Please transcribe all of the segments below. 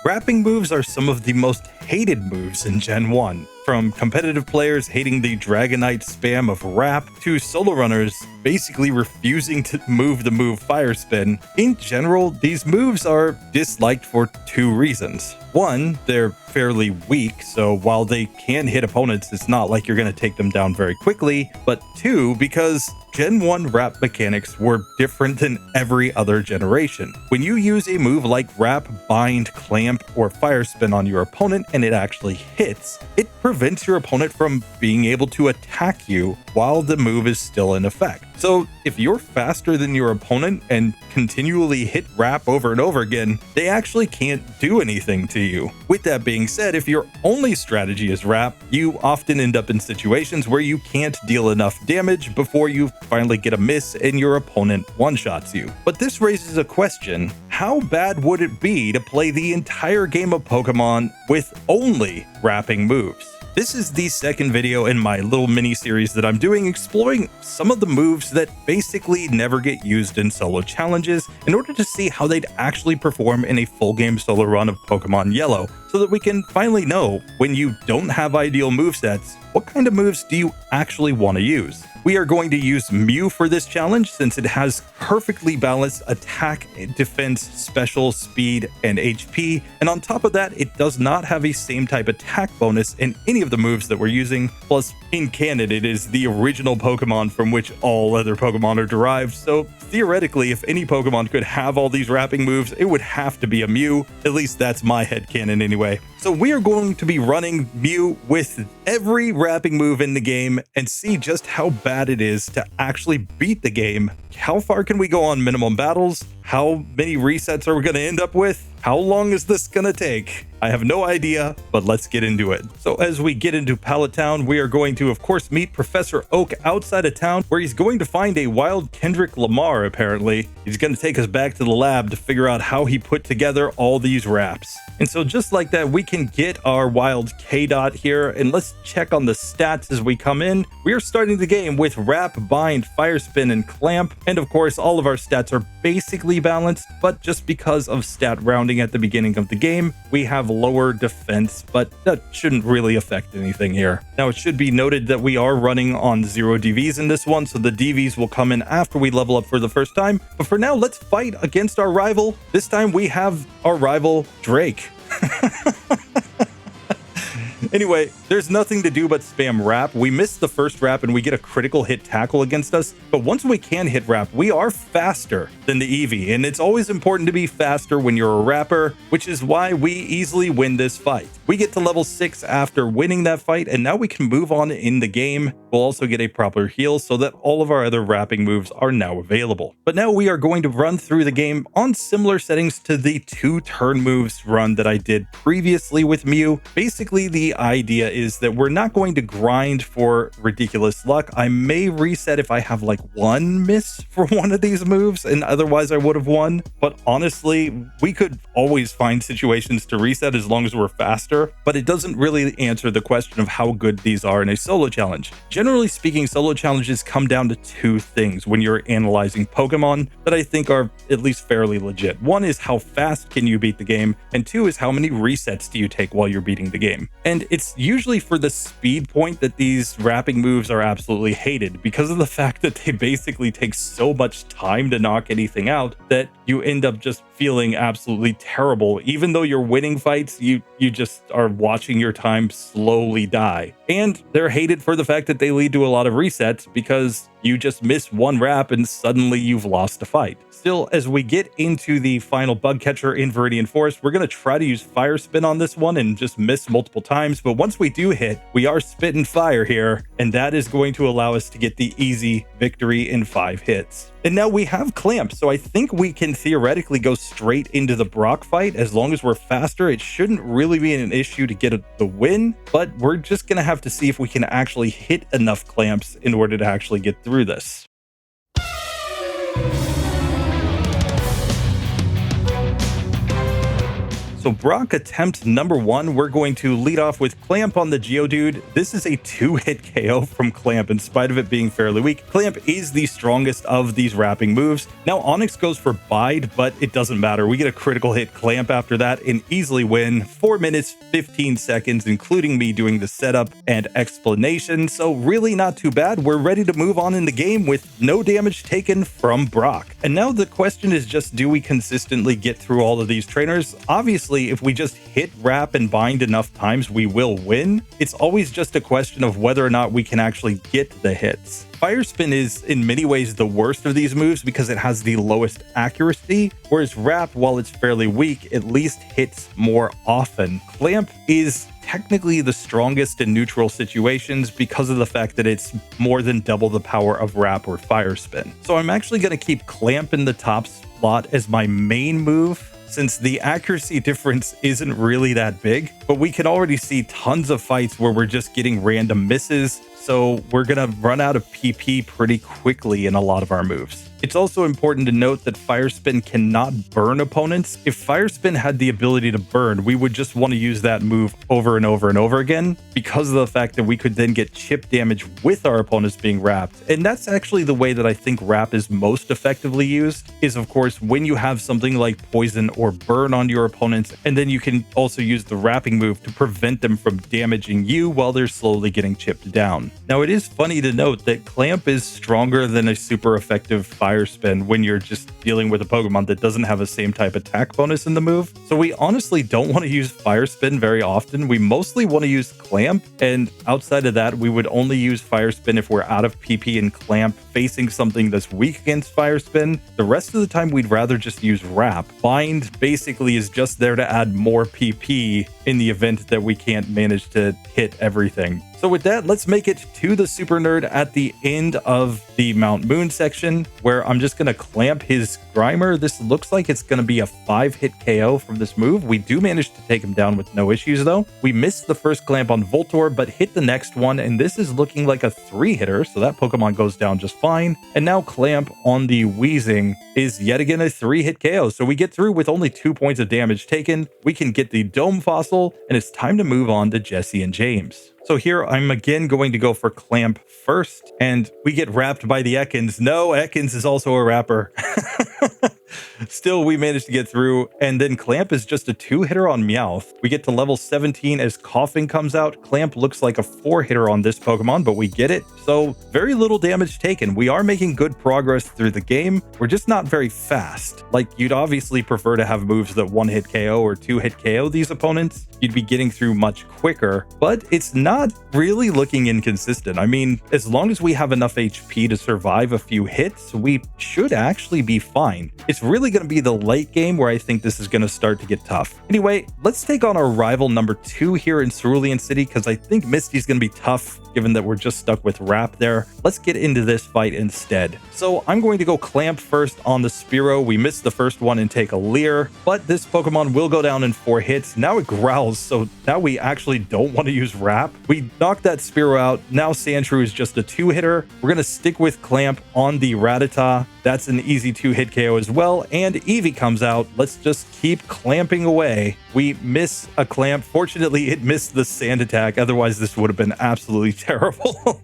Wrapping moves are some of the most hated moves in Gen 1. From competitive players hating the Dragonite spam of Wrap, to solo runners basically refusing to move the move Fire Spin. In general, these moves are disliked for two reasons. One, they're fairly weak, so while they can hit opponents, it's not like you're going to take them down very quickly. But two, because Gen 1 Wrap mechanics were different than every other generation. When you use a move like Wrap, Bind, Clamp, or Fire Spin on your opponent and it actually hits, it prevents your opponent from being able to attack you while the move is still in effect. So if you're faster than your opponent and continually hit Wrap over and over again, they actually can't do anything to you. With that being said, if your only strategy is Wrap, you often end up in situations where you can't deal enough damage before you finally get a miss and your opponent one-shots you. But this raises a question: how bad would it be to play the entire game of Pokemon with only wrapping moves? This is the second video in my little mini-series that I'm doing exploring some of the moves that basically never get used in solo challenges in order to see how they'd actually perform in a full game solo run of Pokemon Yellow, so that we can finally know, when you don't have ideal movesets, what kind of moves do you actually want to use. We are going to use Mew for this challenge since it has perfectly balanced attack, defense, special, speed, and HP, and on top of that, it does not have a same type attack bonus in any of the moves that we're using. Plus, in canon, it is the original Pokemon from which all other Pokemon are derived, so theoretically, if any Pokemon could have all these wrapping moves, it would have to be a Mew. At least that's my headcanon anyway. So we are going to be running Mew with every wrapping move in the game and see just how bad it is to actually beat the game. How far can we go on minimum battles? How many resets are we going to end up with? How long is this going to take? I have no idea, but let's get into it. So as we get into Pallet Town, we are going to, of course, meet Professor Oak outside of town, where he's going to find a wild Kendrick Lamar, apparently. He's going to take us back to the lab to figure out how he put together all these wraps. And so just like that, we can get our wild K-Dot here, and let's check on the stats as we come in. We are starting the game with Wrap, Bind, Fire Spin, and Clamp, and of course, all of our stats are basically balanced, but just because of stat rounding at the beginning of the game, we have lower defense, but that shouldn't really affect anything here. Now, it should be noted that we are running on 0 DVs in this one, so the DVs will come in after we level up for the first time. But for now, let's fight against our rival. This time we have our rival, Drake. Anyway, there's nothing to do but spam Wrap. We missed the first Wrap and we get a critical hit tackle against us, but once we can hit Wrap, we are faster than the Eevee, and it's always important to be faster when you're a Wrapper, which is why we easily win this fight. We get to level 6 after winning that fight, and now we can move on in the game. We'll also get a proper heal so that all of our other wrapping moves are now available. But now we are going to run through the game on similar settings to the 2 turn moves run that I did previously with Mew. Basically, the idea is that we're not going to grind for ridiculous luck. I may reset if I have like one miss for one of these moves, and otherwise I would have won. But honestly, we could always find situations to reset as long as we're faster, but it doesn't really answer the question of how good these are in a solo challenge. Generally speaking, solo challenges come down to 2 things when you're analyzing Pokemon that I think are at least fairly legit. One is how fast can you beat the game, and 2 is how many resets do you take while you're beating the game. And it's usually for the speed point that these wrapping moves are absolutely hated, because of the fact that they basically take so much time to knock anything out that you end up just feeling absolutely terrible. Even though you're winning fights, you just are watching your time slowly die. And they're hated for the fact that they lead to a lot of resets, because you just miss one Wrap and suddenly you've lost a fight. Still, as we get into the final bug catcher in Viridian Forest, we're going to try to use Fire Spin on this one and just miss multiple times. But once we do hit, we are spitting fire here, and that is going to allow us to get the easy victory in 5 hits. And now we have Clamp, so I think we can theoretically go straight into the Brock fight. As long as we're faster, it shouldn't really be an issue to get the win, but we're just going to have to see if we can actually hit enough Clamps in order to actually get through this. So Brock attempt number 1, we're going to lead off with Clamp on the Geodude. This is a 2-hit KO from Clamp in spite of it being fairly weak. Clamp is the strongest of these wrapping moves. Now Onix goes for Bide, but it doesn't matter. We get a critical hit Clamp after that and easily win. 4 minutes, 15 seconds, including me doing the setup and explanation. So really not too bad. We're ready to move on in the game with no damage taken from Brock. And now the question is just, do we consistently get through all of these trainers? Obviously, if we just hit Wrap and Bind enough times, we will win. It's always just a question of whether or not we can actually get the hits. Fire Spin is in many ways the worst of these moves because it has the lowest accuracy, whereas Wrap, while it's fairly weak, at least hits more often. Clamp is technically the strongest in neutral situations because of the fact that it's more than double the power of Wrap or Fire Spin. So I'm actually going to keep Clamp in the top slot as my main move, since the accuracy difference isn't really that big, but we can already see tons of fights where we're just getting random misses, so we're gonna run out of PP pretty quickly in a lot of our moves. It's also important to note that Fire Spin cannot burn opponents. If Fire Spin had the ability to burn, we would just want to use that move over and over and over again because of the fact that we could then get chip damage with our opponents being wrapped. And that's actually the way that I think Wrap is most effectively used, is of course when you have something like Poison or Burn on your opponents, and then you can also use the wrapping move to prevent them from damaging you while they're slowly getting chipped down. Now it is funny to note that Clamp is stronger than a super effective Fire Spin when you're just dealing with a Pokemon that doesn't have the same type attack bonus in the move. So we honestly don't want to use Fire Spin very often. We mostly want to use Clamp, and outside of that, we would only use Fire Spin if we're out of PP and Clamp facing something that's weak against Fire Spin. The rest of the time, we'd rather just use Wrap. Bind basically is just there to add more PP in the event that we can't manage to hit everything. So with that, let's make it to the Super Nerd at the end of the Mount Moon section, where I'm just going to Clamp his Grimer. This looks like it's going to be a 5-hit KO from this move. We do manage to take him down with no issues, though. We missed the first Clamp on Voltorb, but hit the next one, and this is looking like a 3-hitter, so that Pokemon goes down just fine. And now Clamp on the Weezing is yet again a 3-hit KO, so we get through with only 2 points of damage taken. We can get the Dome Fossil, and it's time to move on to Jesse and James. So here I'm again going to go for Clamp first, and we get wrapped by the Ekans. No, Ekans is also a wrapper. Still, we managed to get through, and then Clamp is just a 2-hitter on Meowth. We get to level 17 as Coughing comes out. Clamp looks like a 4-hitter on this Pokemon, but we get it. So very little damage taken. We are making good progress through the game. We're just not very fast. Like, you'd obviously prefer to have moves that 1-hit KO or 2-hit KO these opponents. You'd be getting through much quicker, but it's not really looking inconsistent. I mean, as long as we have enough HP to survive a few hits, we should actually be fine. It's really going to be the late game where I think this is going to start to get tough. Anyway, let's take on our rival number 2 here in Cerulean City, because I think Misty's going to be tough given that we're just stuck with Wrap there. Let's get into this fight instead. So I'm going to go Clamp first on the Spearow. We missed the first one and take a Leer, but this Pokemon will go down in 4 hits. Now it growls, so now we actually don't want to use Wrap. We knocked that Spearow out. Now Sandshrew is just a 2-hitter. We're going to stick with Clamp on the Rattata. That's an easy 2-hit KO as well, and Eevee comes out. Let's just keep clamping away. We miss a Clamp. Fortunately, it missed the Sand attack. Otherwise, this would have been absolutely terrible.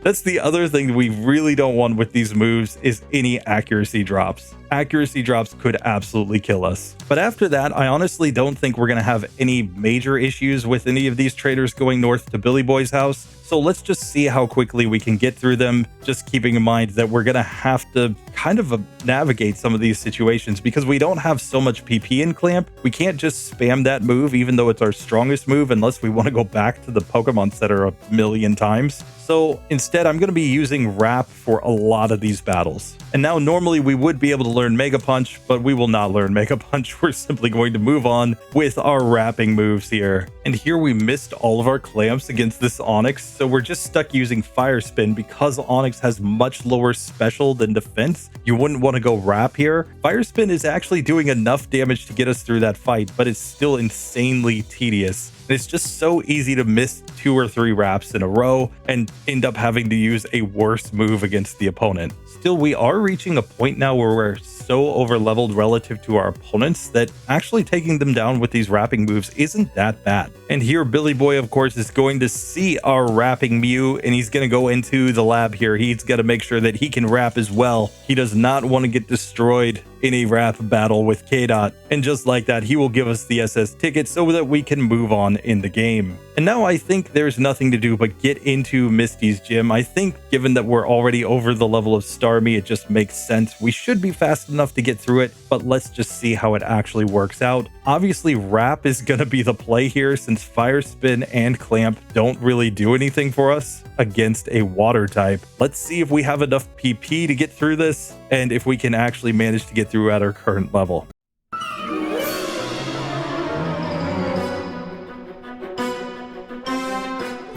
That's the other thing that we really don't want with these moves is any accuracy drops. Accuracy drops could absolutely kill us. But after that, I honestly don't think we're going to have any major issues with any of these traders going north to Billy Boy's house. So let's just see how quickly we can get through them, just keeping in mind that we're going to have to kind of navigate some of these situations because we don't have so much PP in Clamp. We can't just spam that move, even though it's our strongest move, unless we want to go back to the Pokemon Center a million times. So instead, I'm going to be using Wrap for a lot of these battles. And now normally we would be able to learn Mega Punch, but we will not learn Mega Punch. We're simply going to move on with our wrapping moves here. And here we missed all of our Clamps against this Onix, so we're just stuck using Fire Spin because Onix has much lower special than defense. You wouldn't want to go Wrap here. Fire Spin is actually doing enough damage to get us through that fight, but it's still insanely tedious. It's just so easy to miss 2 or 3 wraps in a row and end up having to use a worse move against the opponent. Still, we are reaching a point now where we're so over-leveled relative to our opponents that actually taking them down with these wrapping moves isn't that bad. And here, Billy Boy, of course, is going to see our wrapping Mew, and he's going to go into the lab here. He's got to make sure that he can wrap as well. He does not want to get destroyed in a wrap battle with K-Dot. And just like that, he will give us the SS ticket so that we can move on in the game. And now I think there's nothing to do but get into Misty's gym. I think given that we're already over the level of Starmie, it just makes sense. We should be fast enough to get through it, but let's just see how it actually works out. Obviously, Wrap is going to be the play here since Fire Spin and Clamp don't really do anything for us against a water type. Let's see if we have enough PP to get through this and if we can actually manage to get through at our current level.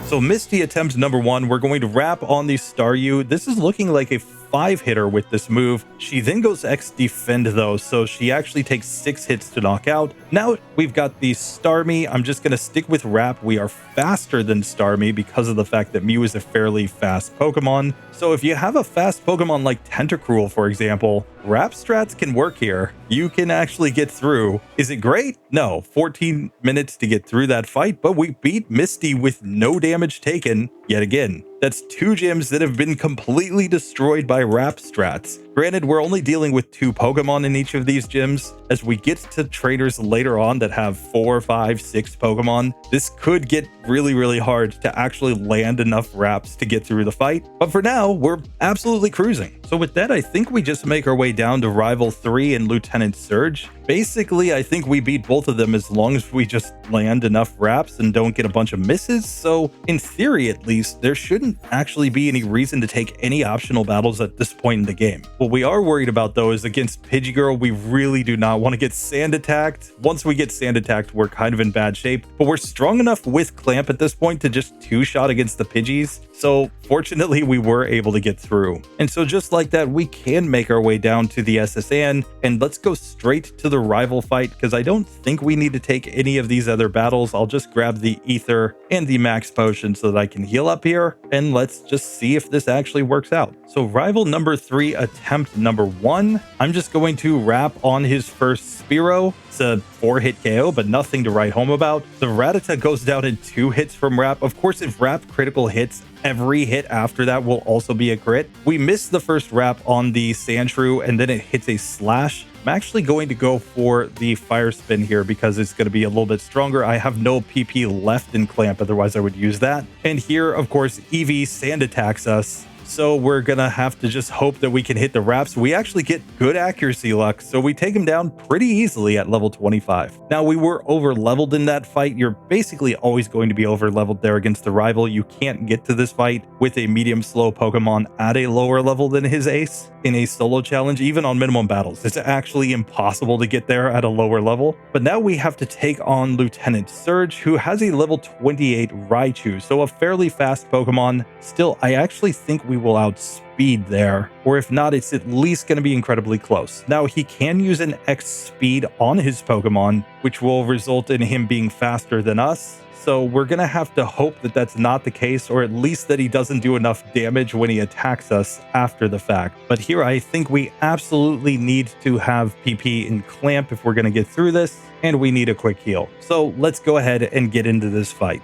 So Misty attempt number 1, we're going to wrap on the Staryu. This is looking like a 5-hitter with this move. She then goes X defend though, so she actually takes 6 hits to knock out. Now we've got the Starmie. I'm just going to stick with Wrap. We are faster than Starmie because of the fact that Mew is a fairly fast Pokemon. So if you have a fast Pokemon like Tentacruel, for example, Wrap strats can work here. You can actually get through. Is it great? No, 14 minutes to get through that fight, but we beat Misty with no damage taken yet again. That's 2 gyms that have been completely destroyed by Wrap strats. Granted, we're only dealing with 2 Pokemon in each of these gyms. As we get to trainers later on that have 4, 5, 6 Pokemon, this could get really hard to actually land enough Wraps to get through the fight. But for now, we're absolutely cruising. So with that, I think we just make our way down to Rival 3 and Lieutenant Surge. Basically, I think we beat both of them as long as we just land enough Wraps and don't get a bunch of misses. So in theory, at least, there shouldn't actually be any reason to take any optional battles at this point in the game. What we are worried about though is against Pidgeygirl, we really do not want to get sand attacked. Once we get sand attacked, we're kind of in bad shape, but we're strong enough with Clamp at this point to just 2-shot against the Pidgeys. So fortunately, we were able to get through. And so just like that, we can make our way down to the SSN, and let's go straight to the rival fight because I don't think we need to take any of these other battles. I'll just grab the Ether and the Max Potion so that I can heal up here, and let's just see if this actually works out. So rival number 3, attempt number 1. I'm just going to wrap on his first Spearow. It's a 4-hit KO, but nothing to write home about. The Rattata goes down in 2 hits from Wrap. Of course, if Wrap critical hits, every hit after that will also be a crit. We missed the first Wrap on the Sandshrew, and then it hits a Slash. I'm actually going to go for the Fire Spin here because it's going to be a little bit stronger. I have no PP left in Clamp, otherwise I would use that. And here, of course, Eevee Sand attacks us. So we're gonna have to just hope that we can hit the Wraps. We actually get good accuracy luck, so we take him down pretty easily at level 25. Now, we were over leveled in that fight. You're basically always going to be over leveled there against the rival. You can't get to this fight with a medium slow Pokemon at a lower level than his ace in a solo challenge, even on minimum battles. It's actually impossible to get there at a lower level. But now we have to take on Lieutenant Surge, who has a level 28 Raichu, so a fairly fast Pokemon. Still, I actually think we will outspeed there, or if not, it's at least going to be incredibly close. Now, he can use an X speed on his Pokemon, which will result in him being faster than us. So we're going to have to hope that that's not the case, or at least that he doesn't do enough damage when he attacks us after the fact. But here, I think we absolutely need to have PP in Clamp if we're going to get through this, and we need a quick heal. So let's go ahead and get into this fight.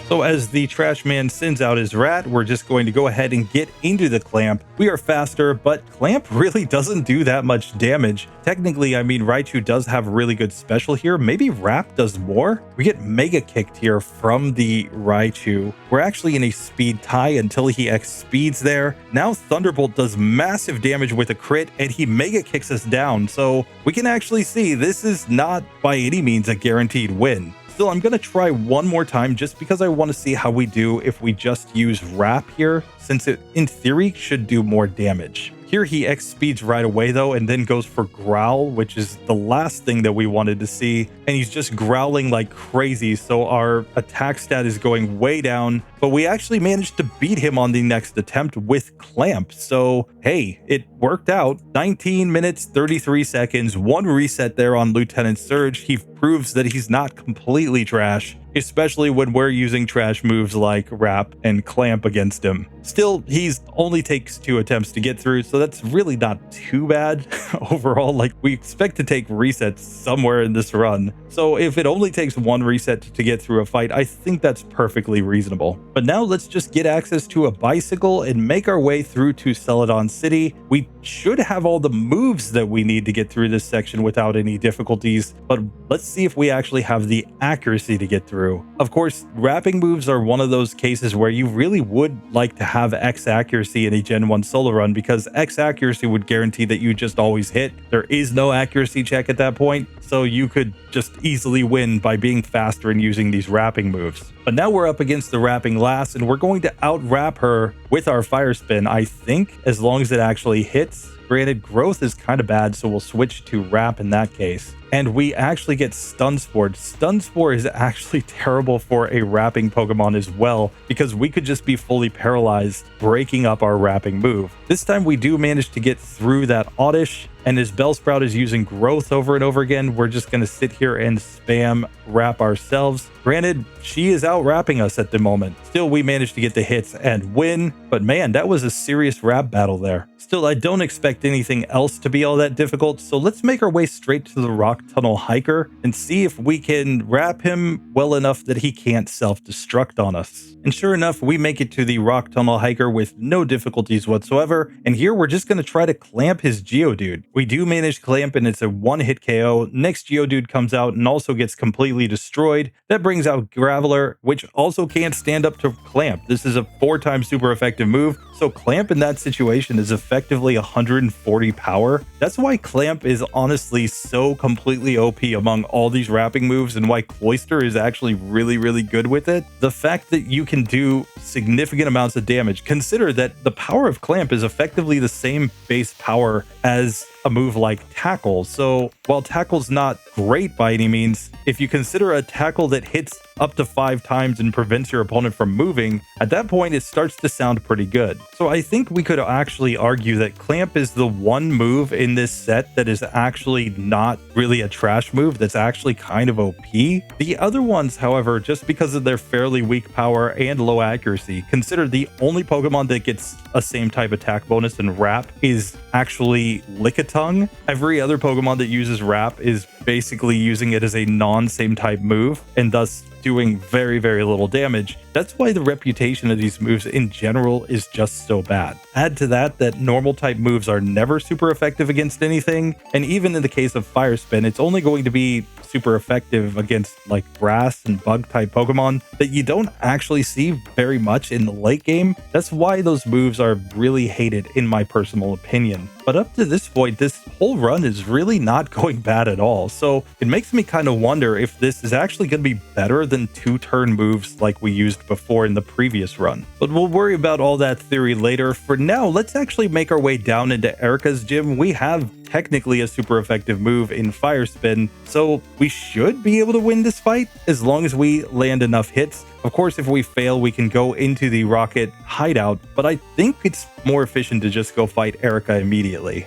So as the trash man sends out his rat, we're just going to go ahead and get into the Clamp. We are faster, but Clamp really doesn't do that much damage. Technically, I mean, Raichu does have really good special here. Maybe Wrap does more? We get Mega Kicked here from the Raichu. We're actually in a speed tie until he X speeds there. Now Thunderbolt does massive damage with a crit, and he Mega Kicks us down. So we can actually see this is not by any means a guaranteed win. Still, I'm going to try one more time just because I want to see how we do if we just use Wrap here, since it, in theory, should do more damage. Here he X speeds right away though, and then goes for Growl, which is the last thing that we wanted to see. And he's just growling like crazy, so our attack stat is going way down. but we actually managed to beat him on the next attempt with Clamp. So hey, it worked out. 19 minutes, 33 seconds, 1 reset there on Lieutenant Surge. He proves that he's not completely trash, especially when we're using trash moves like Wrap and Clamp against him. Still, he's only takes 2 attempts to get through, so that's really not too bad overall. Like, we expect to take resets somewhere in this run, so if it only takes 1 reset to get through a fight, I think that's perfectly reasonable. But now let's just get access to a bicycle and make our way through to Celadon City. We should have all the moves that we need to get through this section without any difficulties, but let's see if we actually have the accuracy to get through. Of course, wrapping moves are one of those cases where you really would like to have X accuracy in a Gen 1 solo run, because X accuracy would guarantee that you just always hit. There is no accuracy check at that point, so you could just easily win by being faster and using these wrapping moves. But now we're up against the wrapping lass, and we're going to out-wrap her with our fire spin, I think, as long as it actually hits. Granted, growth is kind of bad, so we'll switch to wrap in that case. And we actually get Stun Spore. Stun Spore is actually terrible for a wrapping Pokemon as well, because we could just be fully paralyzed, breaking up our wrapping move. This time we do manage to get through that Oddish, and as Bellsprout is using growth over and over again, we're just going to sit here and spam wrap ourselves. Granted, she is out wrapping us at the moment. Still, we managed to get the hits and win, but man, that was a serious wrap battle there. Still, I don't expect anything else to be all that difficult, so let's make our way straight to the Rock Tunnel Hiker and see if we can wrap him well enough that he can't self-destruct on us. And sure enough, we make it to the Rock Tunnel Hiker with no difficulties whatsoever, and here we're just going to try to clamp his Geodude. We do manage Clamp, and it's a 1-hit KO. Next Geodude comes out and also gets completely destroyed. That brings out Graveler, which also can't stand up to Clamp. This is a 4-time super effective move, so Clamp in that situation is effectively 140 power. That's why Clamp is honestly so completely OP among all these wrapping moves, and why Cloyster is actually really good with it. The fact that you can do significant amounts of damage. Consider that the power of Clamp is effectively the same base power as a move like Tackle. So while Tackle's not great by any means, if you consider a tackle that hits up to 5 times and prevents your opponent from moving, at that point it starts to sound pretty good. So I think we could actually argue that Clamp is the one move in this set that is actually not really a trash move, that's actually kind of OP. The other ones, however, just because of their fairly weak power and low accuracy, consider the only Pokemon that gets a same type attack bonus than Wrap is actually Lickitung. Every other Pokemon that uses Wrap is basically using it as a non-same type move, and thus doing very little damage. That's why the reputation of these moves in general is just so bad. Add to that normal type moves are never super effective against anything, and even in the case of Fire Spin, it's only going to be super effective against like grass and bug type Pokemon that you don't actually see very much in the late game. That's why those moves are really hated in my personal opinion. But up to this point, this whole run is really not going bad at all. So it makes me kind of wonder if this is actually going to be better than 2-turn moves like we used before in the previous run. But we'll worry about all that theory later. For now, let's actually make our way down into Erica's gym. We have technically a super effective move in Fire Spin, so we should be able to win this fight as long as we land enough hits. Of course, if we fail, we can go into the Rocket hideout, but I think it's more efficient to just go fight Erica immediately.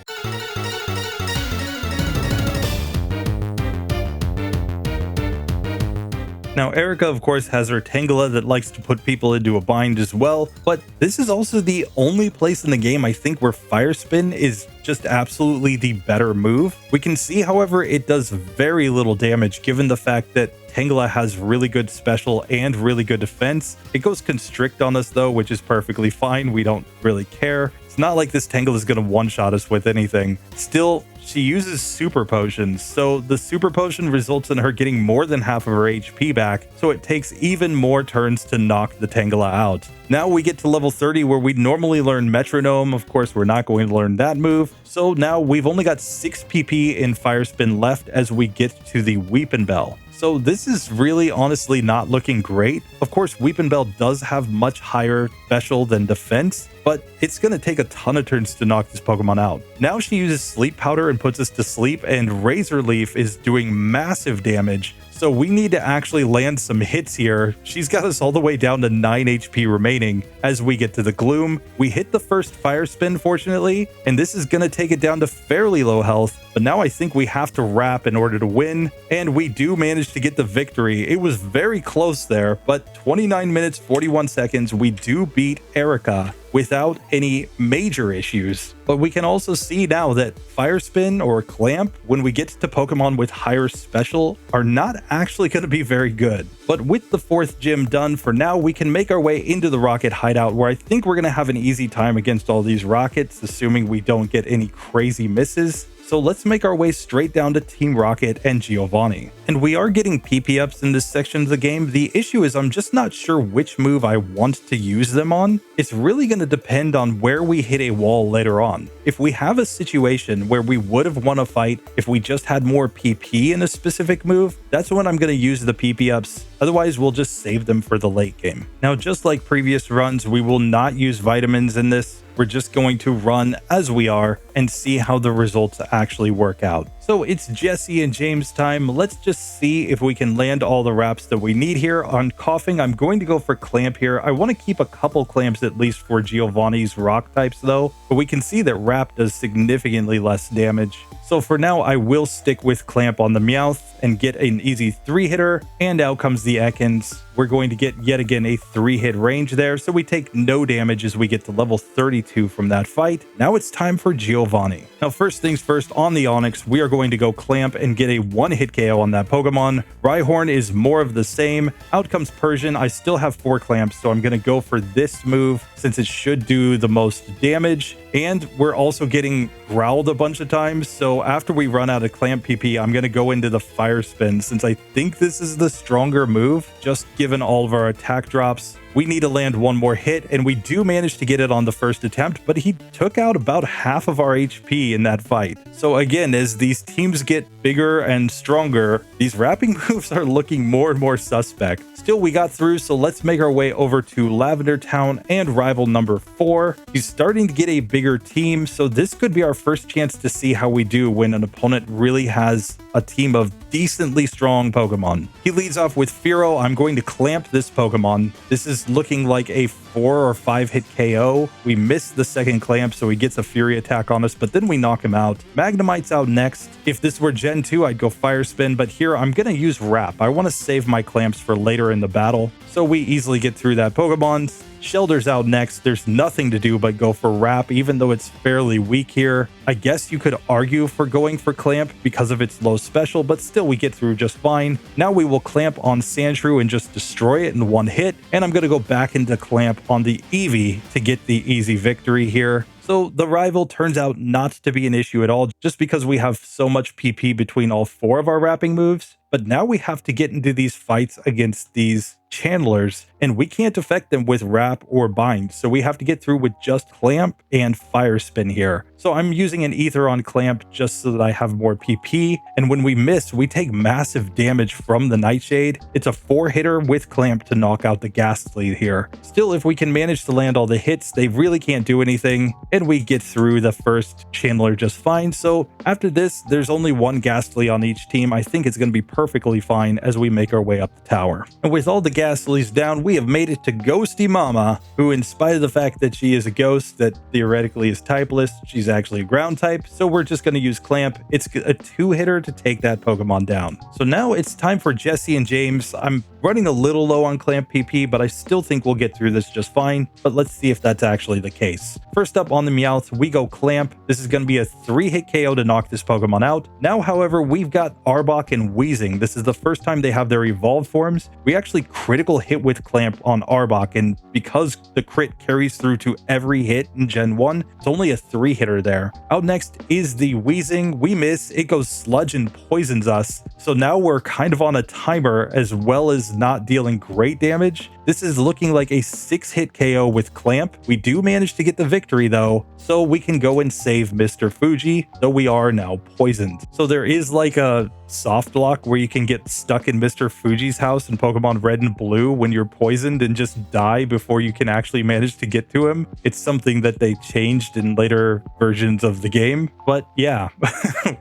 Now, Erica, of course, has her Tangela that likes to put people into a bind as well, but this is also the only place in the game I think where Fire Spin is just absolutely the better move. We can see, however, it does very little damage given the fact that Tangela has really good special and really good defense. It goes Constrict on us though, which is perfectly fine. We don't really care. It's not like this Tangela is going to one-shot us with anything. Still, she uses Super Potions, so the Super Potion results in her getting more than half of her HP back, so it takes even more turns to knock the Tangela out. Now we get to level 30 where we'd normally learn Metronome. Of course, we're not going to learn that move. So now we've only got 6 PP in Fire Spin left as we get to the Weepinbell. So this is really honestly not looking great. Of course, Weepinbell does have much higher special than defense, but it's going to take a ton of turns to knock this Pokemon out. Now she uses Sleep Powder and puts us to sleep, and Razor Leaf is doing massive damage. So we need to actually land some hits here. She's got us all the way down to 9 HP remaining as we get to the Gloom. We hit the first Fire Spin, fortunately, and this is going to take it down to fairly low health. But now I think we have to wrap in order to win, and we do manage to get the victory. It was very close there, but 29 minutes, 41 seconds, we do beat Erica without any major issues. But we can also see now that Fire Spin or Clamp, when we get to Pokemon with higher special, are not actually going to be very good. But with the 4th gym done for now, we can make our way into the Rocket hideout, where I think we're going to have an easy time against all these Rockets, assuming we don't get any crazy misses. So let's make our way straight down to Team Rocket and Giovanni. And we are getting PP ups in this section of the game. The issue is I'm just not sure which move I want to use them on. It's really going to depend on where we hit a wall later on. If we have a situation where we would have won a fight if we just had more PP in a specific move, that's when I'm going to use the PP ups. Otherwise, we'll just save them for the late game. Now, just like previous runs, we will not use vitamins in this. We're just going to run as we are and see how the results actually work out. So it's Jesse and James time. Let's just see if we can land all the wraps that we need here. On Coughing, I'm going to go for Clamp here. I want to keep a couple clamps at least for Giovanni's rock types though, but we can see that Wrap does significantly less damage. So for now, I will stick with Clamp on the Meowth and get an easy 3-hitter, and out comes the Ekans. We're going to get yet again a 3-hit range there, so we take no damage as we get to level 32 from that fight. Now it's time for Giovanni. Now first things first, on the Onix, we are going to go Clamp and get a 1-hit KO on that Pokemon. Rhyhorn is more of the same. Out comes Persian. I still have 4 clamps, so I'm going to go for this move since it should do the most damage. And we're also getting growled a bunch of times, so after we run out of Clamp PP, I'm going to go into the Fire Spin since I think this is the stronger move, just given all of our attack drops. We need to land one more hit, and we do manage to get it on the first attempt, but he took out about half of our HP in that fight. So again, as these teams get bigger and stronger, these wrapping moves are looking more and more suspect. Still, we got through, so let's make our way over to Lavender Town and rival number 4. He's starting to get a bigger team, so this could be our first chance to see how we do when an opponent really has a team of decently strong Pokemon. He leads off with Fearow. I'm going to Clamp this Pokemon. This is looking like a 4 or 5 hit KO. We miss the second Clamp, so he gets a Fury attack on us, but then we knock him out. Magnemite's out next. If this were Gen 2, I'd go Fire Spin, but here I'm going to use Wrap. I want to save my Clamps for later in the battle, so we easily get through that Pokemon. Shelter's out next. There's nothing to do but go for Wrap, even though it's fairly weak here. I guess you could argue for going for Clamp because of its low special, but still we get through just fine. Now we will Clamp on Sandshrew and just destroy it in one hit, and I'm going to go back into Clamp on the Eevee to get the easy victory here. So the rival turns out not to be an issue at all, just because we have so much PP between all 4 of our wrapping moves. But now we have to get into these fights against these channelers, and we can't affect them with Wrap or Bind, so we have to get through with just Clamp and Fire Spin here. So I'm using an Ether on Clamp just so that I have more PP, and when we miss, we take massive damage from the Nightshade. It's a 4-hitter with Clamp to knock out the Ghastly here. Still, if we can manage to land all the hits, they really can't do anything, and we get through the first channeler just fine. So after this, there's only one Ghastly on each team. I think it's going to be perfectly fine as we make our way up the tower. And with all the Ghastlies down, we have made it to Ghosty Mama, who, in spite of the fact that she is a ghost that theoretically is typeless, she's actually a ground type, so we're just going to use Clamp. It's a 2-hitter to take that Pokemon down. So now it's time for Jesse and James. I'm running a little low on Clamp PP, but I still think we'll get through this just fine, but let's see if that's actually the case. First up on the Meowth, we go Clamp. This is going to be a 3-hit KO to knock this Pokemon out. Now, however, we've got Arbok and Weezing. This is the first time they have their evolved forms. We actually critical hit with Clamp on Arbok, and because the crit carries through to every hit in Gen 1, it's only a 3-hitter there. Out next is the Weezing. We miss. It goes Sludge and poisons us. So now we're kind of on a timer as well as not dealing great damage. This is looking like a 6-hit KO with Clamp. We do manage to get the victory though, so we can go and save Mr. Fuji, though we are now poisoned. So there is like a soft lock where you can get stuck in Mr. Fuji's house in Pokemon Red and Blue when you're poisoned and just die before you can actually manage to get to him. It's something that they changed in later versions of the game. But yeah,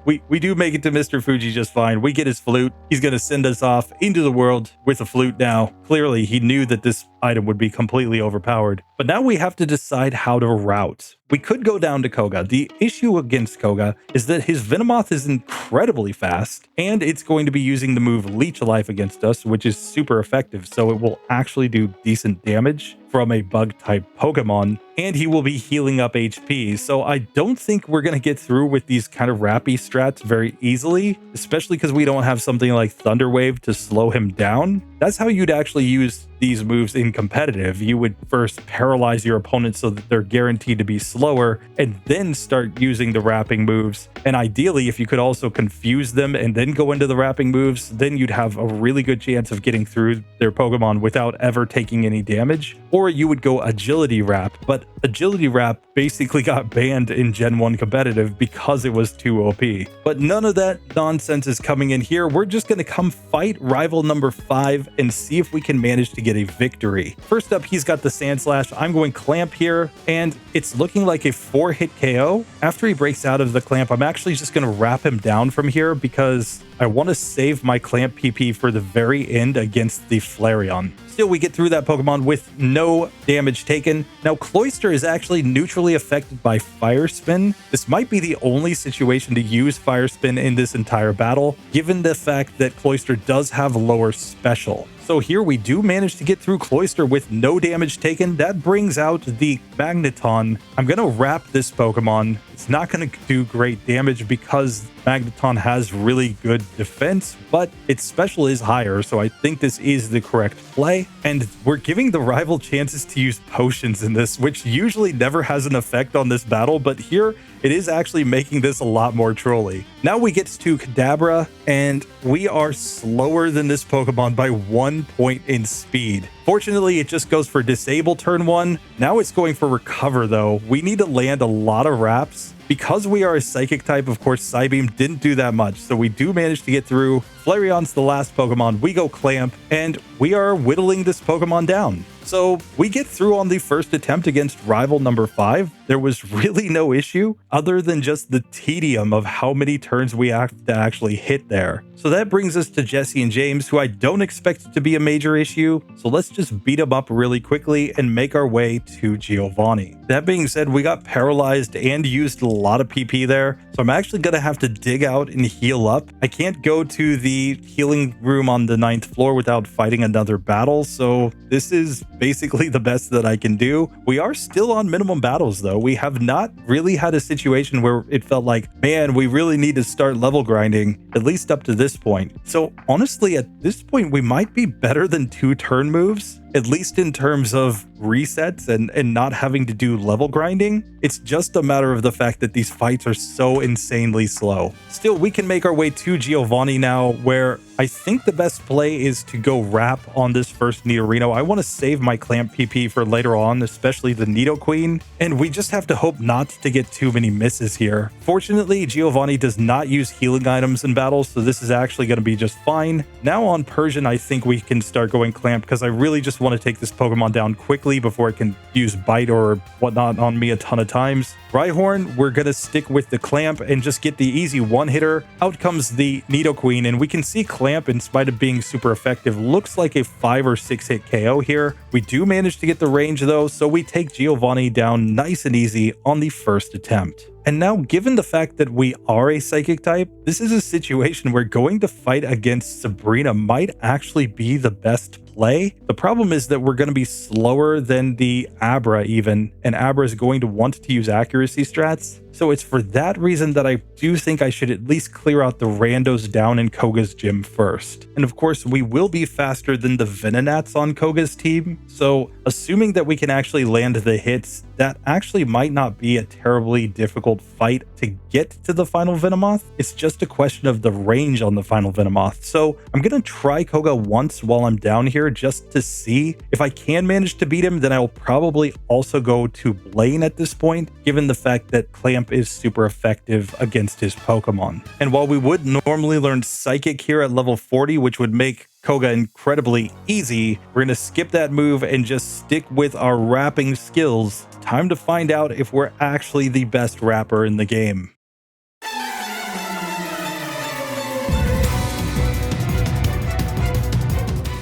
we do make it to Mr. Fuji just fine. We get his flute. He's going to send us off into the world with a flute now. Clearly, he knew that this item would be completely overpowered. But now we have to decide how to route. We could go down to Koga. The issue against Koga is that his Venomoth is incredibly fast, and it's going to be using the move Leech Life against us, which is super effective, so it will actually do decent damage from a bug-type Pokemon, and he will be healing up HP. So I don't think we're going to get through with these kind of rappy strats very easily, especially because we don't have something like Thunder Wave to slow him down. That's how you'd actually use these moves in competitive. You would first paralyze your opponent so that they're guaranteed to be slower, and then start using the rapping moves. And ideally, if you could also confuse them and then go into the rapping moves, then you'd have a really good chance of getting through their Pokemon without ever taking any damage. Or you would go Agility Wrap, but Agility Wrap basically got banned in Gen 1 competitive because it was too OP. But none of that nonsense is coming in here. We're just going to come fight rival number 5 and see if we can manage to get a victory. First up, he's got the Sand Slash. I'm going Clamp here, and it's looking like a 4-hit KO. After he breaks out of the Clamp, I'm actually just going to wrap him down from here because I want to save my Clamp PP for the very end against the Flareon. Still, we get through that Pokemon with no damage taken. Now, Cloyster is actually neutrally affected by Fire Spin. This might be the only situation to use Fire Spin in this entire battle, given the fact that Cloyster does have lower special. So here we do manage to get through Cloyster with no damage taken. That brings out the Magneton. I'm going to wrap this Pokemon. It's not going to do great damage because Magneton has really good defense, but its special is higher, so I think this is the correct play. And we're giving the rival chances to use potions in this, which usually never has an effect on this battle, but here it is actually making this a lot more trolly. Now we get to Kadabra, and we are slower than this Pokemon by 1 point in speed. Fortunately, it just goes for Disable turn 1. Now it's going for Recover, though. We need to land a lot of wraps. Because we are a Psychic type, of course, Psybeam didn't do that much, so we do manage to get through. Flareon's the last Pokemon. We go Clamp, and we are whittling this Pokemon down. So we get through on the first attempt against rival number 5. There was really no issue other than just the tedium of how many turns we have to actually hit there. So that brings us to Jesse and James, who I don't expect to be a major issue. So let's just beat them up really quickly and make our way to Giovanni. That being said, we got paralyzed and used a lot of PP there. So I'm actually going to have to dig out and heal up. I can't go to the healing room on the 9th floor without fighting another battle. So this is basically the best that I can do. We are still on minimum battles though. We have not really had a situation where it felt like, man, we really need to start level grinding, at least up to this point. So honestly, at this point, we might be better than 2 turn moves, at least in terms of resets and not having to do level grinding. It's just a matter of the fact that these fights are so insanely slow. Still, we can make our way to Giovanni now, where I think the best play is to go wrap on this first Nidorino. I want to save my Clamp PP for later on, especially the Nidoqueen, and we just have to hope not to get too many misses here. Fortunately, Giovanni does not use healing items in battle, so this is actually going to be just fine. Now on Persian, I think we can start going Clamp because I really just want to take this Pokemon down quickly before it can use Bite or whatnot on me a ton of times. Rhyhorn, we're going to stick with the Clamp and just get the easy one-hitter. Out comes the Nidoqueen, and we can see Clamp, in spite of being super effective, looks like a 5 or 6 hit KO here. We do manage to get the range though, so we take Giovanni down nice and easy on the first attempt. And now, given the fact that we are a Psychic type, this is a situation where going to fight against Sabrina might actually be the best play. The problem is that we're going to be slower than the Abra even, and Abra is going to want to use accuracy strats. So it's for that reason that I do think I should at least clear out the randos down in Koga's gym first. And of course, we will be faster than the Venonats on Koga's team. So assuming that we can actually land the hits, that actually might not be a terribly difficult difficult fight to get to the final Venomoth. It's just a question of the range on the final Venomoth. So I'm going to try Koga once while I'm down here just to see. If I can manage to beat him, then I'll probably also go to Blaine at this point, given the fact that Clamp is super effective against his Pokemon. And while we would normally learn Psychic here at level 40, which would make Koga incredibly easy, we're going to skip that move and just stick with our rapping skills. Time to find out if we're actually the best rapper in the game.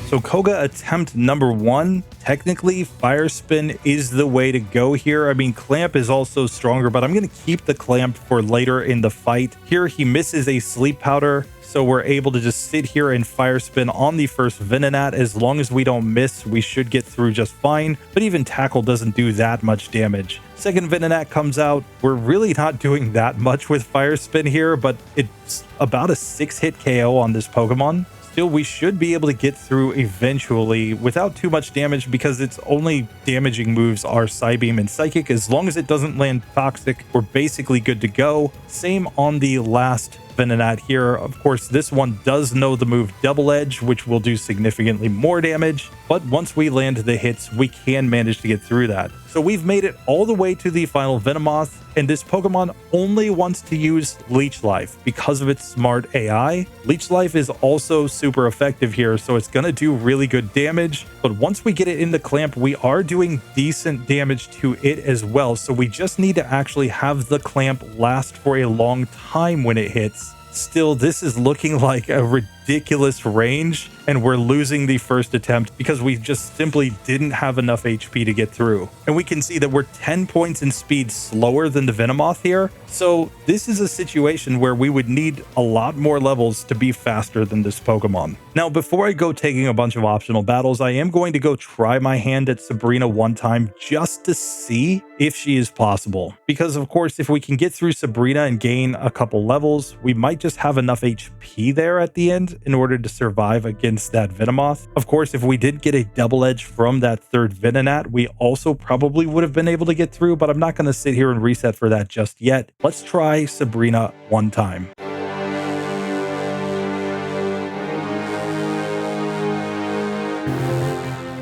So Koga attempt number 1, technically Fire Spin is the way to go here. I mean, Clamp is also stronger, but I'm going to keep the Clamp for later in the fight. Here he misses a Sleep Powder, so we're able to just sit here and Fire Spin on the first Venonat. As long as we don't miss, we should get through just fine, but even Tackle doesn't do that much damage. Second Venonat comes out. We're really not doing that much with Fire Spin here, but it's about a 6-hit KO on this Pokemon. Still, we should be able to get through eventually without too much damage because its only damaging moves are Psybeam and Psychic. As long as it doesn't land Toxic, we're basically good to go. Same on the last Venonat here. Of course, this one does know the move Double Edge, which will do significantly more damage, but once we land the hits, we can manage to get through that. So we've made it all the way to the final Venomoth, and this Pokemon only wants to use Leech Life because of its smart AI. Leech Life is also super effective here, so it's going to do really good damage, but once we get it in the Clamp, we are doing decent damage to it as well, so we just need to actually have the Clamp last for a long time when it hits. Still, this is looking like a ridiculous range, and we're losing the first attempt because we just simply didn't have enough HP to get through. And we can see that we're 10 points in speed slower than the Venomoth here, so this is a situation where we would need a lot more levels to be faster than this Pokemon. Now, before I go taking a bunch of optional battles, I am going to go try my hand at Sabrina one time just to see if she is possible. Because of course, if we can get through Sabrina and gain a couple levels, we might just have enough HP there at the end in order to survive against that Venomoth. Of course, if we did get a Double Edge from that third Venonat, we also probably would have been able to get through, but I'm not going to sit here and reset for that just yet. Let's try Sabrina one time.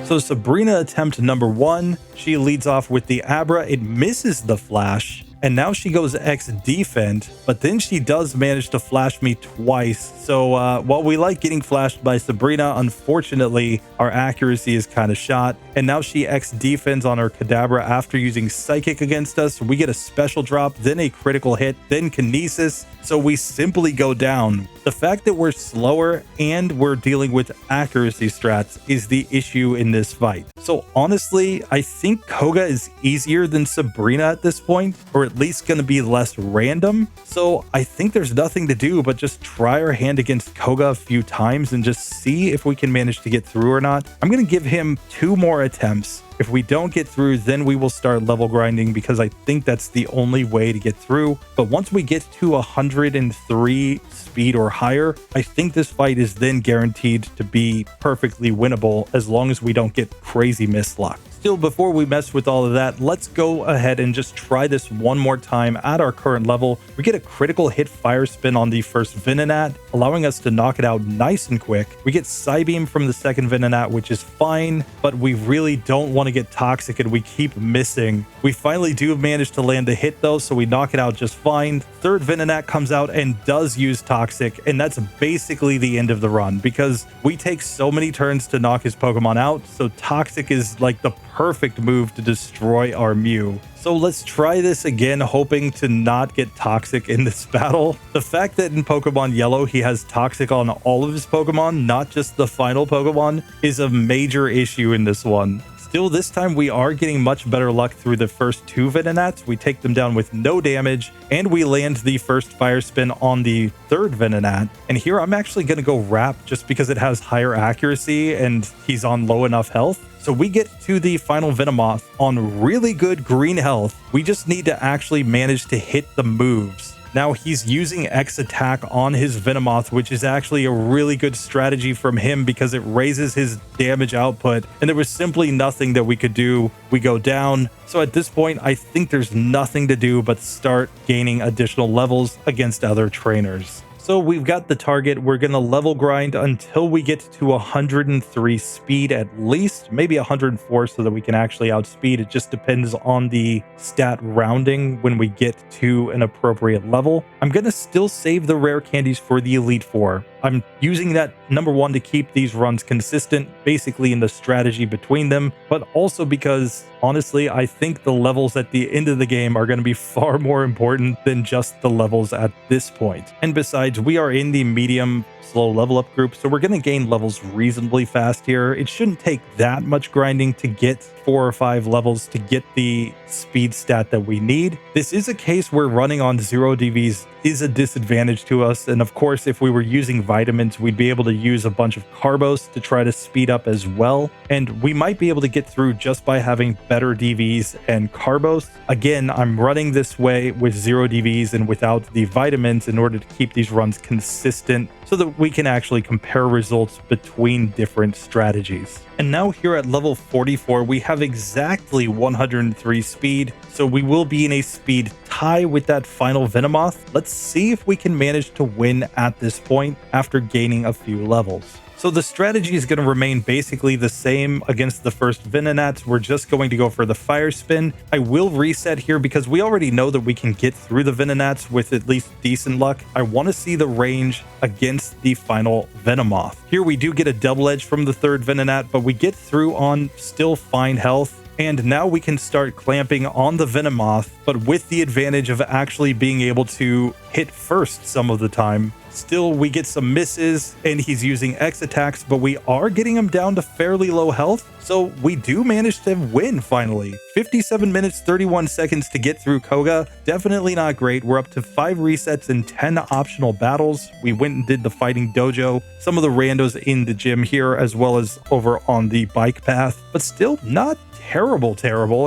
So Sabrina attempt number 1, she leads off with the Abra. It misses the Flash, and now she goes X Defend, but then she does manage to flash me twice. So while we like getting flashed by Sabrina, unfortunately, our accuracy is kind of shot. And now she X Defends on her Kadabra after using Psychic against us. We get a special drop, then a critical hit, then Kinesis. So we simply go down. The fact that we're slower and we're dealing with accuracy strats is the issue in this fight. So honestly, I think Koga is easier than Sabrina at this point, or at least going to be less random. So I think there's nothing to do but just try our hand against Koga a few times and just see if we can manage to get through or not. I'm going to give him 2 more attempts. If we don't get through, then we will start level grinding because I think that's the only way to get through. But once we get to 103 speed or higher, I think this fight is then guaranteed to be perfectly winnable as long as we don't get crazy misluck. Still, before we mess with all of that, let's go ahead and just try this one more time at our current level. We get a critical hit Fire Spin on the first Venonat, allowing us to knock it out nice and quick. We get Psybeam from the second Venonat, which is fine, but we really don't want to get Toxic and we keep missing. We finally do manage to land a hit though, so we knock it out just fine. Third Venonat comes out and does use Toxic, and that's basically the end of the run because we take so many turns to knock his Pokemon out, so Toxic is like the perfect move to destroy our Mew. So let's try this again, hoping to not get Toxic in this battle. The fact that in Pokemon Yellow he has Toxic on all of his Pokemon, not just the final Pokemon, is a major issue in this one. Still, this time we are getting much better luck through the first 2 Venonats. We take them down with no damage, and we land the first Fire Spin on the third Venonat. And here I'm actually going to go Wrap just because it has higher accuracy and he's on low enough health. So we get to the final Venomoth on really good green health. We just need to actually manage to hit the moves. Now he's using X attack on his Venomoth, which is actually a really good strategy from him because it raises his damage output, and there was simply nothing that we could do. We go down. So at this point, I think there's nothing to do but start gaining additional levels against other trainers. So we've got the target. We're going to level grind until we get to 103 speed at least, maybe 104 so that we can actually outspeed. It just depends on the stat rounding when we get to an appropriate level. I'm going to still save the rare candies for the Elite Four. I'm using that number one to keep these runs consistent, basically in the strategy between them, but also because honestly, I think the levels at the end of the game are going to be far more important than just the levels at this point. And besides, we are in the medium slow level up group, so we're going to gain levels reasonably fast here. It shouldn't take that much grinding to get 4 or 5 levels to get the speed stat that we need. This is a case where running on 0 DVs is a disadvantage to us, and of course if we were using vitamins, we'd be able to use a bunch of carbos to try to speed up as well, and we might be able to get through just by having better DVs and carbos. Again, I'm running this way with 0 DVs and without the vitamins in order to keep these runs consistent so that we can actually compare results between different strategies. And now here at level 44, we have exactly 103 speed, so we will be in a speed tie with that final Venomoth. Let's see if we can manage to win at this point after gaining a few levels. So the strategy is going to remain basically the same against the first Venonats. We're just going to go for the Fire Spin. I will reset here because we already know that we can get through the Venonats with at least decent luck. I want to see the range against the final Venomoth. Here we do get a double edge from the third Venonat, but we get through on still fine health. And now we can start clamping on the Venomoth, but with the advantage of actually being able to hit first some of the time. Still, we get some misses, and he's using X attacks, but we are getting him down to fairly low health. So we do manage to win finally. 57 minutes, 31 seconds to get through Koga. Definitely not great. We're up to 5 resets and 10 optional battles. We went and did the fighting dojo, some of the randos in the gym here, as well as over on the bike path, but still not terrible.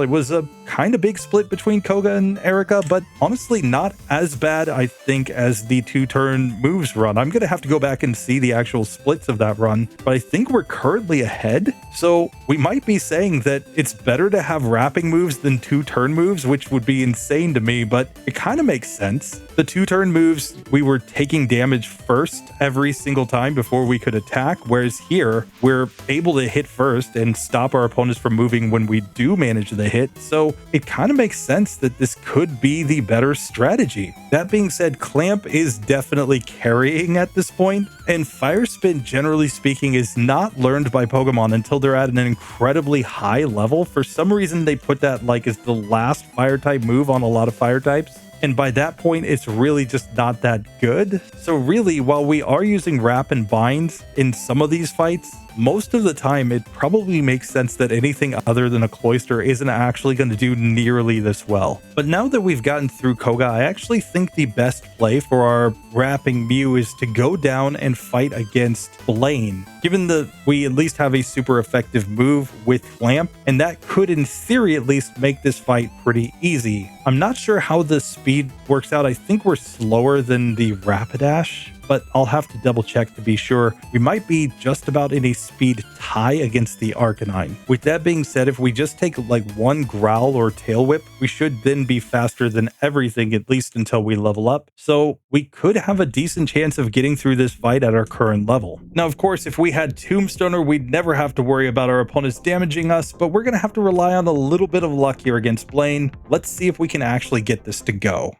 It was a kind of big split between Koga and Erica, but honestly not as bad, I think, as the 2-turn moves run. I'm going to have to go back and see the actual splits of that run, but I think we're currently ahead. So we might be saying that it's better to have wrapping moves than 2-turn moves, which would be insane to me, but it kind of makes sense. The 2-turn moves, we were taking damage first every single time before we could attack, whereas here we're able to hit first and stop our opponents from moving when we do manage the hit. So it kind of makes sense that this could be the better strategy. That being said, Clamp is definitely carrying at this point, and Fire Spin, generally speaking, is not learned by Pokemon until they're at an incredibly high level. For some reason, they put that like as the last fire type move on a lot of fire types. And by that point, it's really just not that good. So really, while we are using Wrap and Binds in some of these fights, most of the time it probably makes sense that anything other than a Cloyster isn't actually going to do nearly this well. But now that we've gotten through Koga, I actually think the best play for our wrapping Mew is to go down and fight against Blaine, given that we at least have a super effective move with Clamp, and that could in theory at least make this fight pretty easy. I'm not sure how the speed works out. I think we're slower than the Rapidash, but I'll have to double check to be sure. We might be just about in a speed tie against the Arcanine. With that being said, if we just take like one Growl or Tail Whip, we should then be faster than everything, at least until we level up. So we could have a decent chance of getting through this fight at our current level. Now, of course, if we had Tombstoner, we'd never have to worry about our opponents damaging us, but we're going to have to rely on a little bit of luck here against Blaine. Let's see if we can actually get this to go.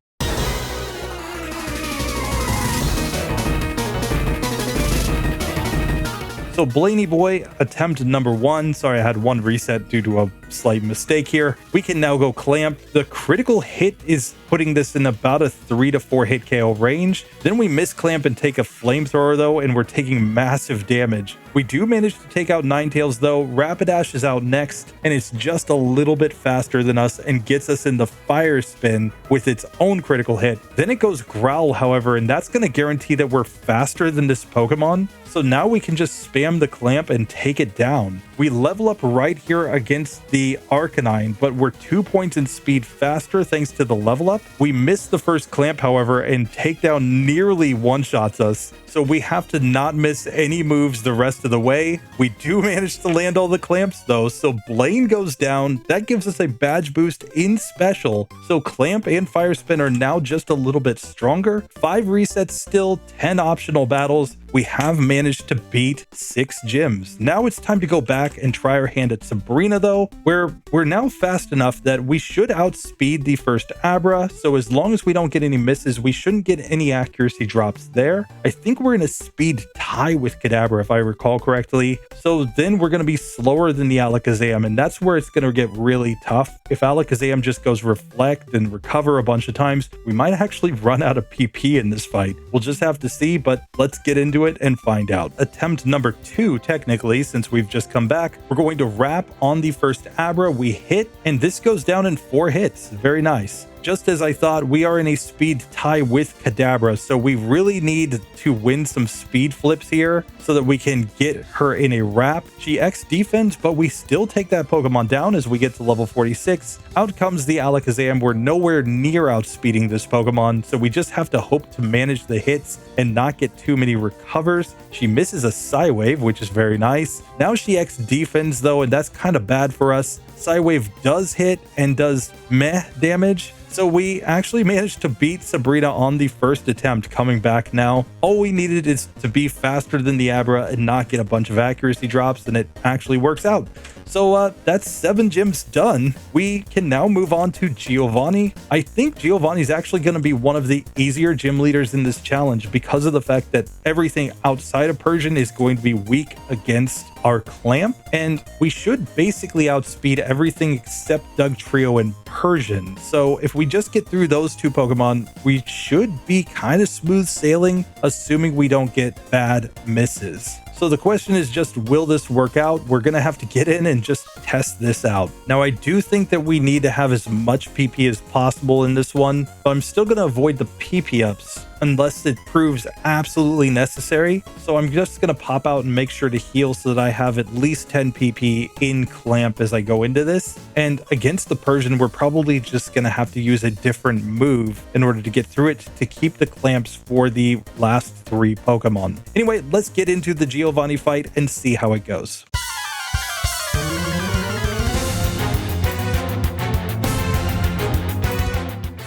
So Blaney boy, attempt number 1. Sorry, I had one reset due to a slight mistake here. We can now go Clamp. The critical hit is putting this in about a 3 to 4 hit KO range. Then we miss Clamp and take a Flamethrower though, and we're taking massive damage. We do manage to take out Ninetales though. Rapidash is out next, and it's just a little bit faster than us and gets us in the Fire Spin with its own critical hit. Then it goes Growl, however, and that's going to guarantee that we're faster than this Pokemon. So now we can just spam the Clamp and take it down. We level up right here against the Arcanine, but we're 2 points in speed faster thanks to the level up. We miss the first clamp, however, and takedown nearly one-shots us. So we have to not miss any moves the rest of the way. We do manage to land all the clamps though, so Blaine goes down. That gives us a badge boost in special. So clamp and fire spin are now just a little bit stronger. 5 resets still, 10 optional battles. We have managed to beat 6 gyms. Now it's time to go back and try our hand at Sabrina though, where we're now fast enough that we should outspeed the first Abra. So as long as we don't get any misses, we shouldn't get any accuracy drops there. I think we're in a speed tie with Kadabra if I recall correctly. So then we're going to be slower than the Alakazam, and that's where it's going to get really tough. If Alakazam just goes reflect and recover a bunch of times, we might actually run out of PP in this fight. We'll just have to see, but let's get into it and find out. Attempt number 2, technically, since we've just come back. We're going to wrap on the first Abra. We hit, and this goes down in 4 hits. Very nice. Just as I thought, we are in a speed tie with Kadabra, so we really need to win some speed flips here so that we can get her in a wrap. She X defends, but we still take that Pokemon down as we get to level 46. Out comes the Alakazam. We're nowhere near outspeeding this Pokemon, so we just have to hope to manage the hits and not get too many recovers. She misses a Psywave, which is very nice. Now she X defends though, and that's kind of bad for us. Psywave does hit and does meh damage. So we actually managed to beat Sabrina on the first attempt coming back now. All we needed is to be faster than the Abra and not get a bunch of accuracy drops, and it actually works out. So that's 7 gyms done. We can now move on to Giovanni. I think Giovanni is actually going to be one of the easier gym leaders in this challenge because of the fact that everything outside of Persian is going to be weak against our clamp, and we should basically outspeed everything except Dugtrio and Persian. So if we just get through those 2 Pokemon, we should be kind of smooth sailing, assuming we don't get bad misses. So the question is just, will this work out? We're going to have to get in and just test this out. Now, I do think that we need to have as much PP as possible in this one, but I'm still going to avoid the PP ups unless it proves absolutely necessary. So I'm just going to pop out and make sure to heal so that I have at least 10 PP in clamp as I go into this. And against the Persian, we're probably just going to have to use a different move in order to get through it to keep the clamps for the last 3 Pokemon. Anyway, let's get into the Giovanni fight and see how it goes.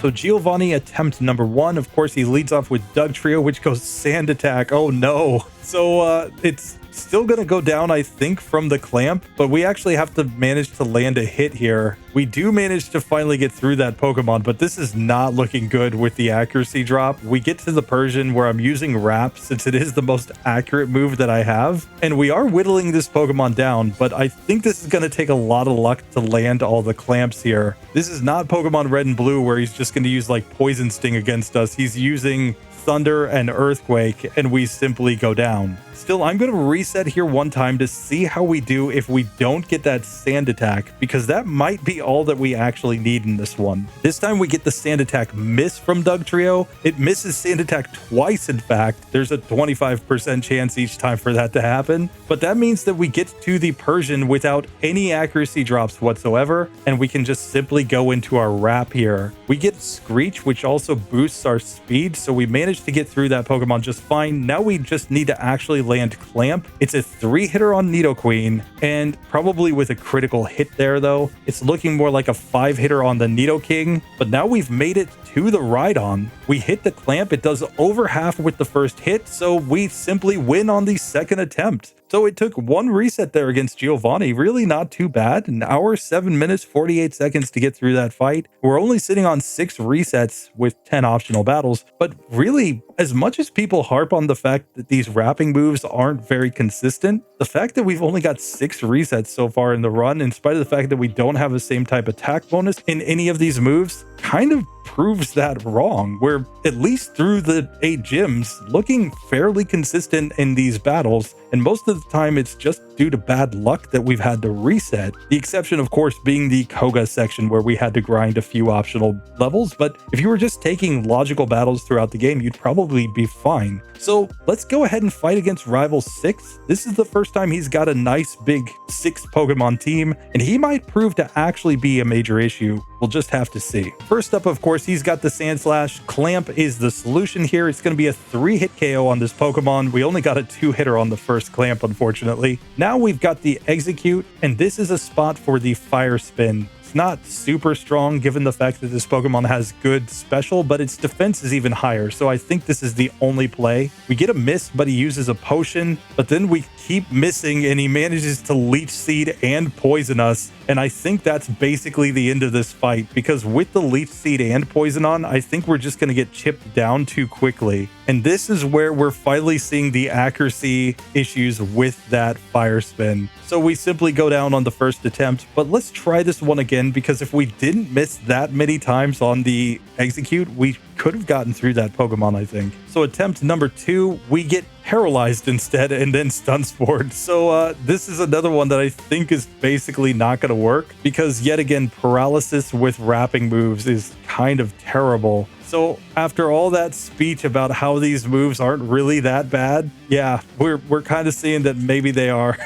So Giovanni attempt number 1, of course, he leads off with Dugtrio, which goes Sand Attack. Oh no. So it's still going to go down, I think, from the clamp, but we actually have to manage to land a hit here. We do manage to finally get through that Pokemon, but this is not looking good with the accuracy drop. We get to the Persian where I'm using Wrap since it is the most accurate move that I have, and we are whittling this Pokemon down, but I think this is going to take a lot of luck to land all the clamps here. This is not Pokemon Red and Blue where he's just going to use like Poison Sting against us. He's using Thunder and Earthquake, and we simply go down. Still, I'm going to reset here one time to see how we do if we don't get that Sand Attack, because that might be all that we actually need in this one. This time we get the Sand Attack miss from Dugtrio. It misses Sand Attack twice, in fact. There's a 25% chance each time for that to happen, but that means that we get to the Persian without any accuracy drops whatsoever, and we can just simply go into our Wrap here. We get Screech, which also boosts our speed, so we managed to get through that Pokemon just fine. Now we just need to actually land Clamp. It's a 3-hitter on Nidoqueen, and probably with a critical hit there though. It's looking more like a 5-hitter on the Nidoking, but now we've made it to the Rhydon. We hit the Clamp. It does over half with the first hit, so we simply win on the second attempt. So it took 1 reset there against Giovanni. Really not too bad. An hour, 7 minutes, 48 seconds to get through that fight. We're only sitting on 6 resets with 10 optional battles. But really, as much as people harp on the fact that these wrapping moves aren't very consistent, the fact that we've only got 6 resets so far in the run, in spite of the fact that we don't have the same type attack bonus in any of these moves, kind of proves that wrong. We're, at least through the 8 gyms, looking fairly consistent in these battles, and most of the time it's just due to bad luck that we've had to reset. The exception, of course, being the Koga section where we had to grind a few optional levels, but if you were just taking logical battles throughout the game, you'd probably be fine. So let's go ahead and fight against Rival 6. This is the first time he's got a nice big 6 Pokemon team, and he might prove to actually be a major issue. We'll just have to see. First up, of course, he's got the Sand Slash. Clamp is the solution here. It's going to be a 3-hit KO on this Pokemon. We only got a 2-hitter on the first Clamp, unfortunately. Now we've got the Execute, and this is a spot for the Fire Spin. It's not super strong given the fact that this Pokemon has good special, but its defense is even higher, so I think this is the only play. We get a miss, but he uses a potion, but then we keep missing and he manages to Leech Seed and poison us, and I think that's basically the end of this fight, because with the Leech Seed and poison on, I think we're just going to get chipped down too quickly. And this is where we're finally seeing the accuracy issues with that Fire Spin. So we simply go down on the first attempt, but let's try this one again, because if we didn't miss that many times on the Execute, we could have gotten through that Pokemon, I think. So attempt number 2, we get paralyzed instead and then stun spored. So this is another one that I think is basically not going to work, because yet again, paralysis with wrapping moves is kind of terrible. So after all that speech about how these moves aren't really that bad, yeah, we're kind of seeing that maybe they are.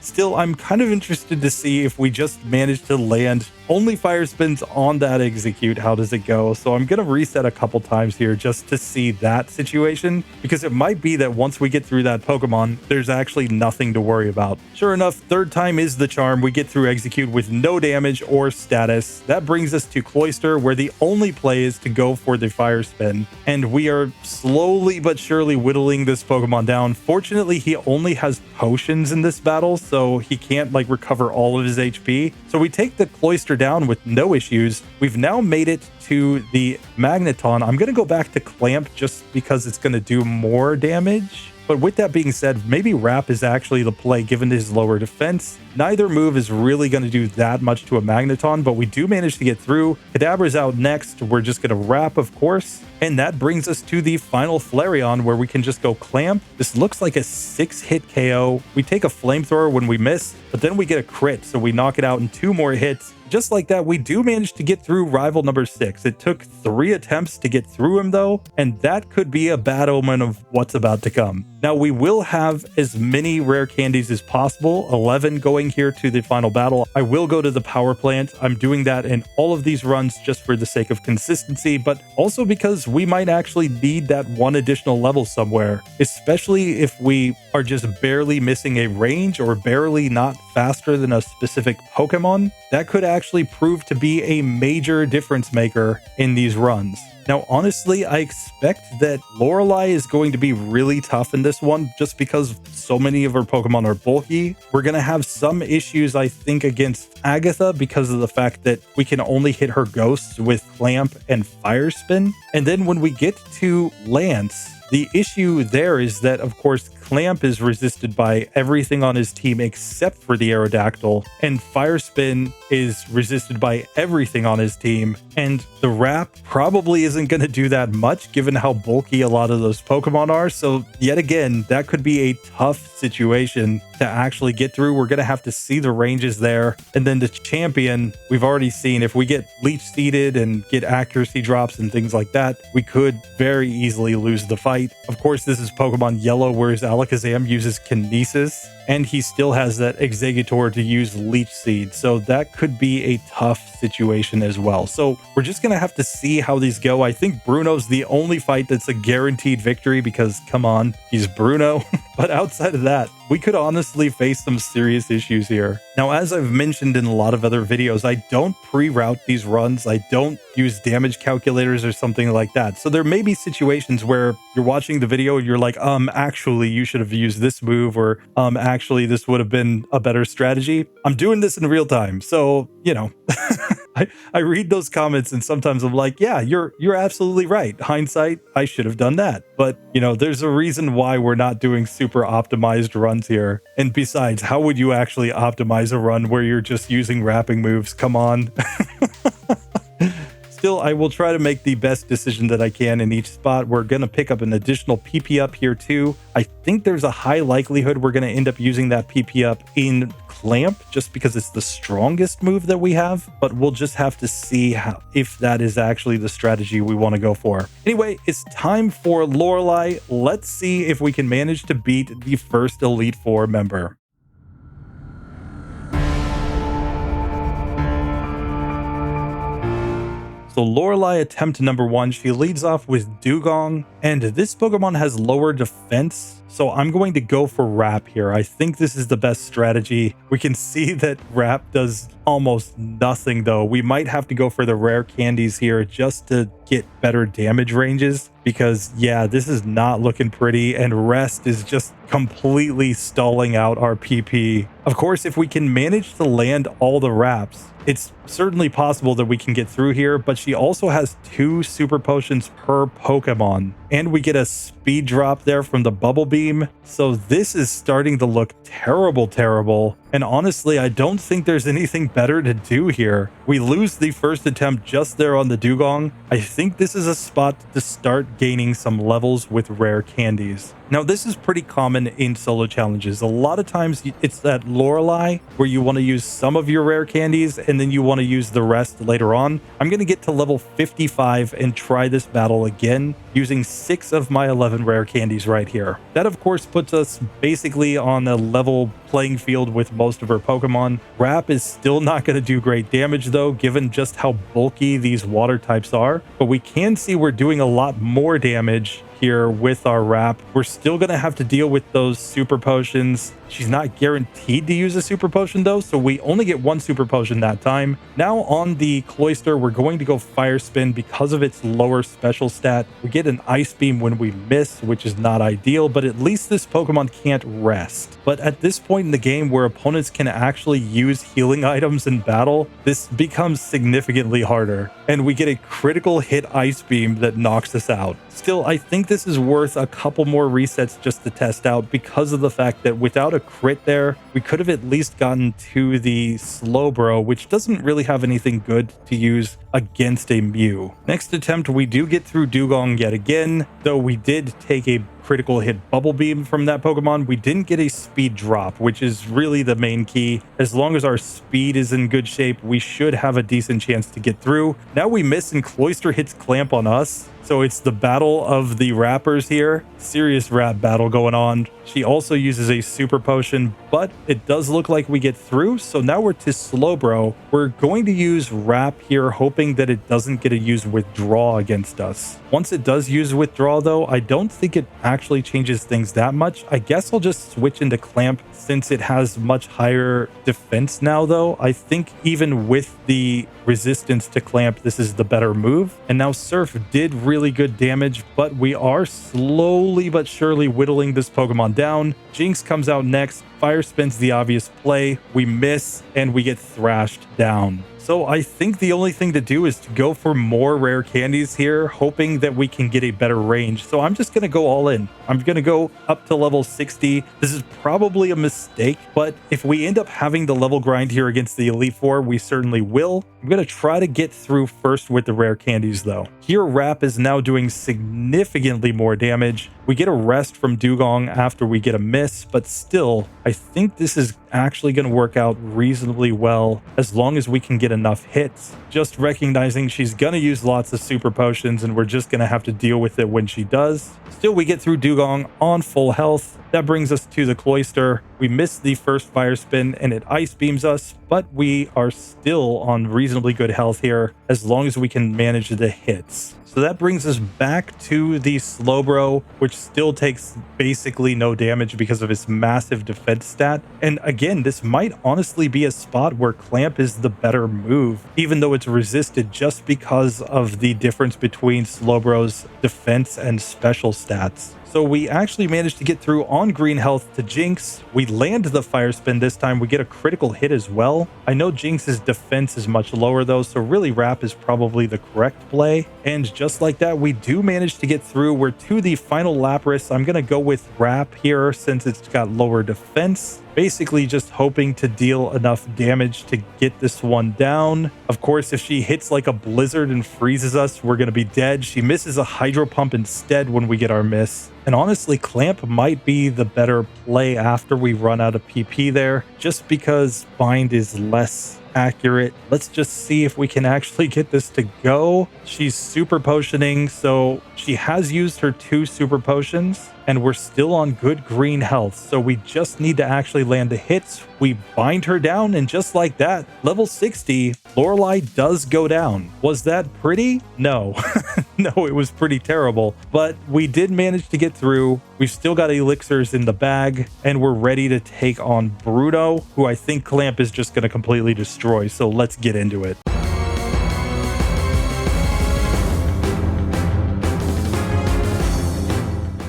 Still, I'm kind of interested to see if we just manage to land only Fire Spins on that Execute. How does it go? So I'm going to reset a couple times here just to see that situation, because it might be that once we get through that Pokemon, there's actually nothing to worry about. Sure enough, third time is the charm. We get through Execute with no damage or status. That brings us to Cloyster, where the only play is to go for the Fire Spin. And we are slowly but surely whittling this Pokemon down. Fortunately, he only has potions in this battle, so he can't like recover all of his HP. So we take the Cloyster down with no issues. We've now made it to the Magneton. I'm going to go back to Clamp just because it's going to do more damage. But with that being said, maybe Wrap is actually the play given his lower defense. Neither move is really going to do that much to a Magneton, but we do manage to get through. Kadabra's out next. We're just going to Wrap, of course. And that brings us to the final Flareon, where we can just go Clamp. This looks like a 6-hit KO. We take a Flamethrower when we miss, but then we get a crit, so we knock it out in 2 more hits. Just like that, we do manage to get through rival number 6. It took 3 attempts to get through him, though, and that could be a bad omen of what's about to come. Now, we will have as many rare candies as possible, 11 going here to the final battle. I will go to the power plant. I'm doing that in all of these runs just for the sake of consistency, but also because we might actually need that 1 additional level somewhere, especially if we are just barely missing a range or barely not faster than a specific Pokemon. That could actually prove to be a major difference maker in these runs. Now, honestly, I expect that Lorelei is going to be really tough in this one just because so many of her Pokemon are bulky. We're going to have some issues, I think, against Agatha because of the fact that we can only hit her ghosts with Clamp and Fire Spin. And then when we get to Lance, the issue there is that, of course, Clamp is resisted by everything on his team except for the Aerodactyl, and Fire Spin is resisted by everything on his team, and the Wrap probably isn't going to do that much given how bulky a lot of those Pokemon are. So yet again, that could be a tough situation to actually get through. We're going to have to see the ranges there. And then the champion, we've already seen if we get Leech Seeded and get accuracy drops and things like that, we could very easily lose the fight. Of course, this is Pokemon Yellow, whereas Alakazam uses Kinesis, and he still has that Exeggutor to use Leech Seed, so that could be a tough situation as well. So we're just going to have to see how these go. I think Bruno's the only fight that's a guaranteed victory because, come on, he's Bruno. But outside of that, we could honestly face some serious issues here. Now, as I've mentioned in a lot of other videos, I don't pre-route these runs. I don't use damage calculators or something like that. So there may be situations where you're watching the video and you're like, actually, you should have used this move, or actually, this would have been a better strategy. I'm doing this in real time. So, you know, I read those comments and sometimes I'm like, yeah, you're absolutely right. Hindsight, I should have done that. But, you know, there's a reason why we're not doing super optimized runs here. And besides, how would you actually optimize a run where you're just using wrapping moves? Come on. Still, I will try to make the best decision that I can in each spot. We're going to pick up an additional PP up here too. I think there's a high likelihood we're going to end up using that PP up in Clamp just because it's the strongest move that we have, but we'll just have to see if that is actually the strategy we want to go for. Anyway, it's time for Lorelei. Let's see if we can manage to beat the first Elite Four member. So Lorelei attempt number 1, she leads off with Dugong, and this Pokemon has lower defense, so I'm going to go for Wrap here. I think this is the best strategy. We can see that Wrap does almost nothing though. We might have to go for the rare candies here just to get better damage ranges because yeah, this is not looking pretty, and Rest is just completely stalling out our PP. Of course, if we can manage to land all the Wraps, it's certainly possible that we can get through here, but she also has 2 super potions per Pokemon, and we get a speed drop there from the Bubble Beam. So this is starting to look terrible. And honestly, I don't think there's anything better to do here. We lose the first attempt just there on the Dugong. I think this is a spot to start gaining some levels with rare candies. Now, this is pretty common in solo challenges. A lot of times it's that Lorelei where you want to use some of your rare candies and then you want to use the rest later on. I'm going to get to level 55 and try this battle again using 6 of my 11 rare candies right here. That, of course, puts us basically on a level playing field with most of our Pokemon. Wrap is still not going to do great damage though, given just how bulky these water types are, but we can see we're doing a lot more damage here with our Wrap. We're still going to have to deal with those super potions. She's not guaranteed to use a super potion though, so we only get 1 super potion that time. Now on the Cloyster, we're going to go Fire Spin because of its lower special stat. We get an Ice Beam when we miss, which is not ideal, but at least this Pokemon can't rest. But at this point in the game where opponents can actually use healing items in battle, this becomes significantly harder, and we get a critical hit Ice Beam that knocks us out. Still, I think this is worth a couple more resets just to test out because of the fact that without a crit there, we could have at least gotten to the Slowbro, which doesn't really have anything good to use against a Mew. Next attempt, we do get through Dugong yet again, though we did take a critical hit Bubble Beam from that Pokemon. We didn't get a speed drop, which is really the main key. As long as our speed is in good shape, we should have a decent chance to get through. Now we miss and Cloyster hits Clamp on us. So it's the battle of the rappers here. Serious rap battle going on. She also uses a super potion, but it does look like we get through. So now we're to Slowbro. We're going to use Rap here, hoping that it doesn't get to use Withdraw against us. Once it does use Withdraw though, I don't think it actually changes things that much. I guess I'll just switch into Clamp since it has much higher defense now though. I think even with the resistance to Clamp, this is the better move. And now Surf did really good damage, but we are slowly but surely whittling this Pokemon down. Jinx comes out next. Fire Spin's the obvious play. We miss and we get thrashed down. So I think the only thing to do is to go for more rare candies here, hoping that we can get a better range. So I'm just going to go all in. I'm going to go up to level 60. This is probably a mistake, but if we end up having the level grind here against the Elite Four, we certainly will. I'm going to try to get through first with the rare candies though. Here Rap is now doing significantly more damage. We get a rest from Dugong after we get a miss, but still, I think this is actually going to work out reasonably well as long as we can get enough hits. Just recognizing she's going to use lots of super potions and we're just going to have to deal with it when she does. Still, we get through Dugong on full health. That brings us to the Cloyster. We missed the first Fire Spin and it Ice Beams us, but we are still on reasonably good health here as long as we can manage the hits. So that brings us back to the Slowbro, which still takes basically no damage because of its massive defense stat. And again, this might honestly be a spot where Clamp is the better move, even though it's resisted just because of the difference between Slowbro's defense and special stats. So we actually managed to get through on green health to Jinx. We land the Fire Spin this time. We get a critical hit as well. I know Jinx's defense is much lower though, so really Rap is probably the correct play. And just like that, we do manage to get through. We're to the final Lapras. I'm going to go with Rap here since it's got lower defense. basically just hoping to deal enough damage to get this one down. Of course, if she hits like a blizzard and freezes us, we're going to be dead. She misses a hydro pump instead when we get our miss. And honestly, Clamp might be the better play after we run out of PP there, just because Bind is less accurate. Let's just see if we can actually get this to go. She's super potioning, so she has used her 2 super potions, and we're still on good green health, so we just need to actually land the hits. We bind her down, and just like that, level 60, Lorelei does go down. Was that pretty? No. No, it was pretty terrible, but we did manage to get through. We've still got elixirs in the bag, and we're ready to take on Bruno, who I think Clamp is just going to completely destroy, so let's get into it.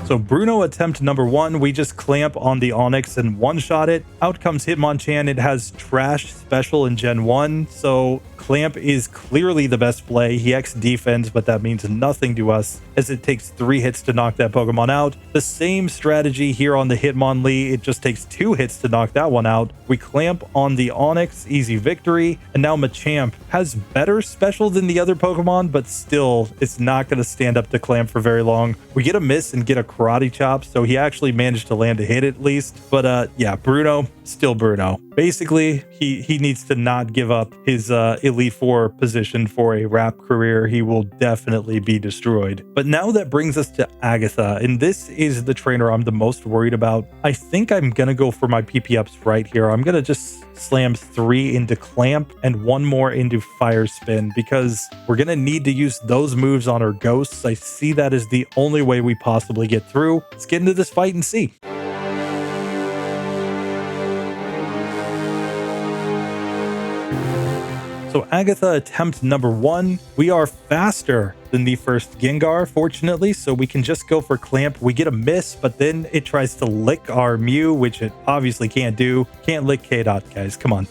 So Bruno attempt number 1, we just clamp on the Onyx and one-shot it. Out comes Hitmonchan. It has trash special in Gen 1, so Clamp is clearly the best play. He X defense, but that means nothing to us as it takes 3 hits to knock that Pokemon out. The same strategy here on the Hitmonlee. It just takes 2 hits to knock that one out. We clamp on the Onyx, easy victory. And now Machamp has better special than the other Pokemon, but still, it's not going to stand up to Clamp for very long. We get a miss and get a karate chop, so he actually managed to land a hit at least. But yeah, Bruno, still Bruno. Basically, he needs to not give up his Elite Four position for a rap career. He will definitely be destroyed. But now that brings us to Agatha, and this is the trainer I'm the most worried about. I think I'm gonna go for my PP ups right here. I'm gonna just slam 3 into Clamp and 1 more into Fire Spin, because we're gonna need to use those moves on our ghosts. I see that as the only way we possibly get through. Let's get into this fight and see. So Agatha attempt number 1, we are faster than the first Gengar, fortunately, so we can just go for Clamp. We get a miss, but then it tries to lick our Mew, which it obviously can't do. Can't lick K-Dot, guys, come on.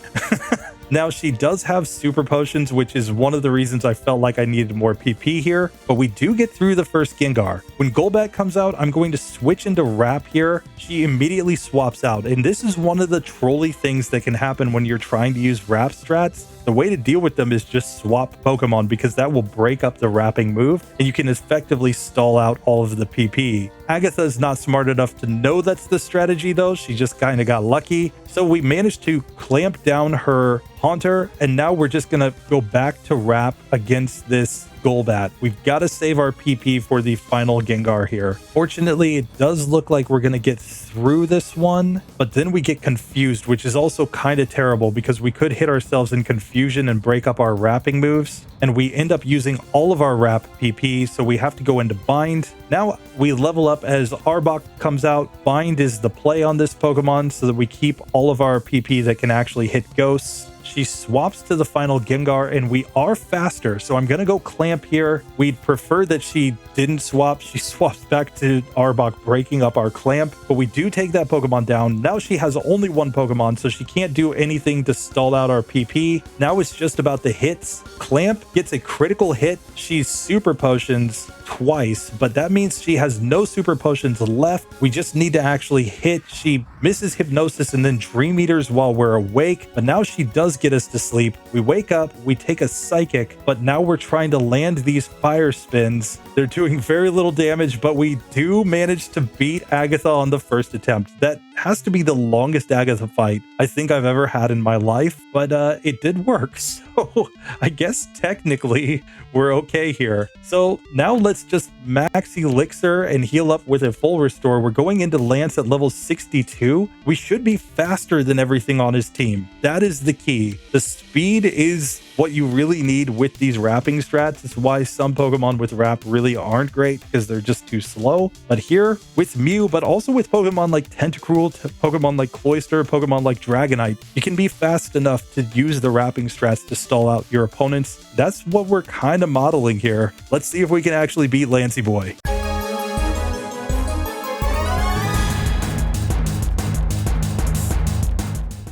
Now, she does have super potions, which is one of the reasons I felt like I needed more PP here, but we do get through the first Gengar. When Golbat comes out, I'm going to switch into Wrap here. She immediately swaps out, and this is one of the trolly things that can happen when you're trying to use Wrap strats. The way to deal with them is just swap Pokemon, because that will break up the wrapping move and you can effectively stall out all of the PP. Agatha is not smart enough to know that's the strategy though. She just kind of got lucky. So we managed to clamp down her Haunter, and now we're just going to go back to Wrap against this Golbat. We've got to save our PP for the final Gengar here. Fortunately, it does look like we're going to get through this one, but then we get confused, which is also kind of terrible because we could hit ourselves in confusion and break up our wrapping moves, and we end up using all of our wrap PP, so we have to go into Bind. Now we level up as Arbok comes out. Bind is the play on this Pokemon so that we keep all of our PP that can actually hit ghosts. She swaps to the final Gengar, and we are faster, so I'm going to go Clamp here. We'd prefer that she didn't swap. She swaps back to Arbok, breaking up our Clamp, but we do take that Pokemon down. Now she has only 1 Pokemon, so she can't do anything to stall out our PP. Now it's just about the hits. Clamp gets a critical hit. She's super potions twice, but that means she has no super potions left. We just need to actually hit. She misses Hypnosis and then Dream Eaters while we're awake, but now she does get us to sleep. We wake up, we take a Psychic, but now we're trying to land these Fire Spins. They're doing very little damage, but we do manage to beat Agatha on the first attempt. That has to be the longest Agatha fight I think I've ever had in my life, but it did work, so I guess technically we're okay here. So now let's just max Elixir and heal up with a full restore. We're going into Lance at level 62. We should be faster than everything on his team. That is the key. The speed is what you really need with these wrapping strats. It's why some Pokemon with wrap really aren't great, because they're just too slow. But here with Mew, but also with Pokemon like Tentacruel, Pokemon like Cloyster, Pokemon like Dragonite, you can be fast enough to use the wrapping strats to stall out your opponents. That's what we're kind of modeling here. Let's see if we can actually beat Lancey Boy.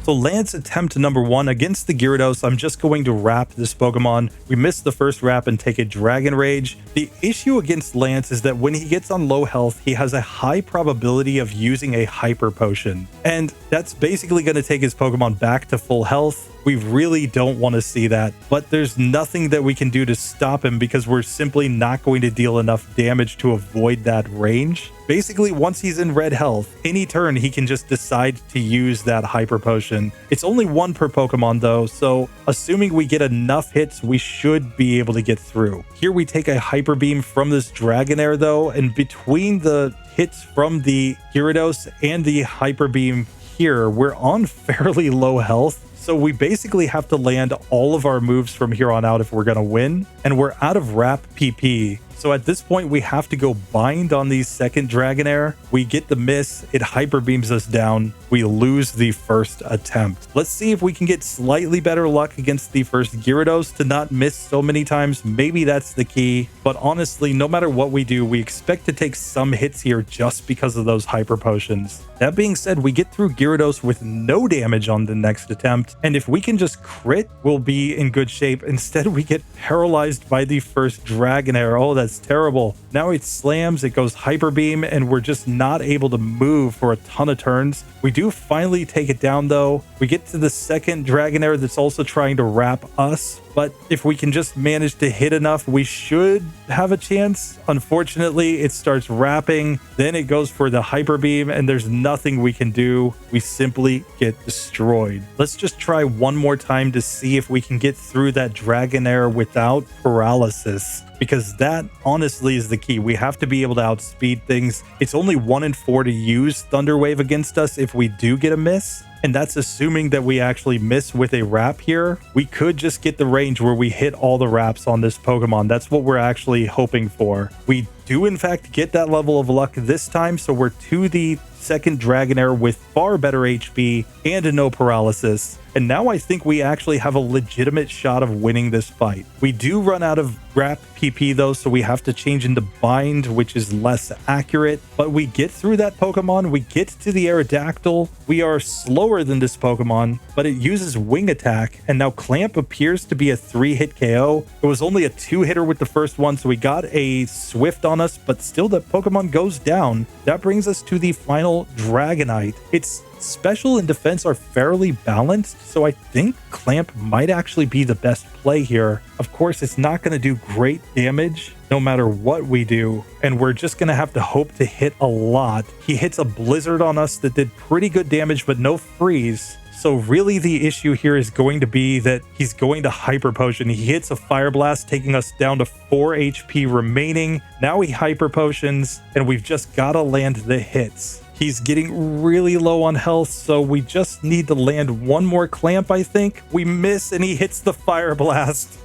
So Lance attempt number 1 against the Gyarados. I'm just going to wrap this Pokemon. We missed the first wrap and take a Dragon Rage. The issue against Lance is that when he gets on low health, he has a high probability of using a Hyper Potion. And that's basically going to take his Pokemon back to full health. We really don't want to see that, but there's nothing that we can do to stop him because we're simply not going to deal enough damage to avoid that range. Basically, once he's in red health, any turn he can just decide to use that Hyper Potion. It's only 1 per Pokemon though, so assuming we get enough hits, we should be able to get through. Here we take a Hyper Beam from this Dragonair though, and between the hits from the Gyarados and the Hyper Beam here, we're on fairly low health. So we basically have to land all of our moves from here on out if we're going to win, and we're out of wrap PP. So at this point, we have to go bind on the second Dragonair. We get the miss, it Hyper Beams us down. We lose the first attempt. Let's see if we can get slightly better luck against the first Gyarados to not miss so many times. Maybe that's the key. But honestly, no matter what we do, we expect to take some hits here just because of those Hyper Potions. That being said, we get through Gyarados with no damage on the next attempt. And if we can just crit, we'll be in good shape. Instead, we get paralyzed by the first Dragonair. Oh, that's terrible. Now it slams, it goes Hyper Beam, and we're just not able to move for a ton of turns. We do finally take it down though. We get to the second Dragonair that's also trying to wrap us, but if we can just manage to hit enough, we should have a chance. Unfortunately, it starts wrapping, then it goes for the Hyper Beam, and there's nothing we can do. We simply get destroyed. Let's just try one more time to see if we can get through that Dragonair without paralysis, because that honestly is the key. We have to be able to outspeed things. It's only 1 in 4 to use Thunder Wave against us if we do get a miss. And that's assuming that we actually miss with a wrap here. We could just get the range where we hit all the wraps on this Pokemon. That's what we're actually hoping for. We do in fact get that level of luck this time, so we're to the second Dragonair with far better HP and no paralysis. And now I think we actually have a legitimate shot of winning this fight. We do run out of wrap PP though, so we have to change into bind, which is less accurate. But we get through that Pokemon, we get to the Aerodactyl. We are slower than this Pokemon, but it uses Wing Attack, and now Clamp appears to be a 3-hit KO. It was only a 2-hitter with the first one, so we got a Swift on us, but still that Pokemon goes down. That brings us to the final Dragonite. Its special and defense are fairly balanced, so I think Clamp might actually be the best play here. Of course, it's not going to do great damage no matter what we do, and we're just going to have to hope to hit a lot. He hits a Blizzard on us that did pretty good damage, but no freeze. So really the issue here is going to be that he's going to Hyper Potion. He hits a Fire Blast, taking us down to 4 HP remaining. Now he Hyper Potions, and we've just got to land the hits. He's getting really low on health, so we just need to land one more Clamp, I think. We miss, and he hits the Fire Blast.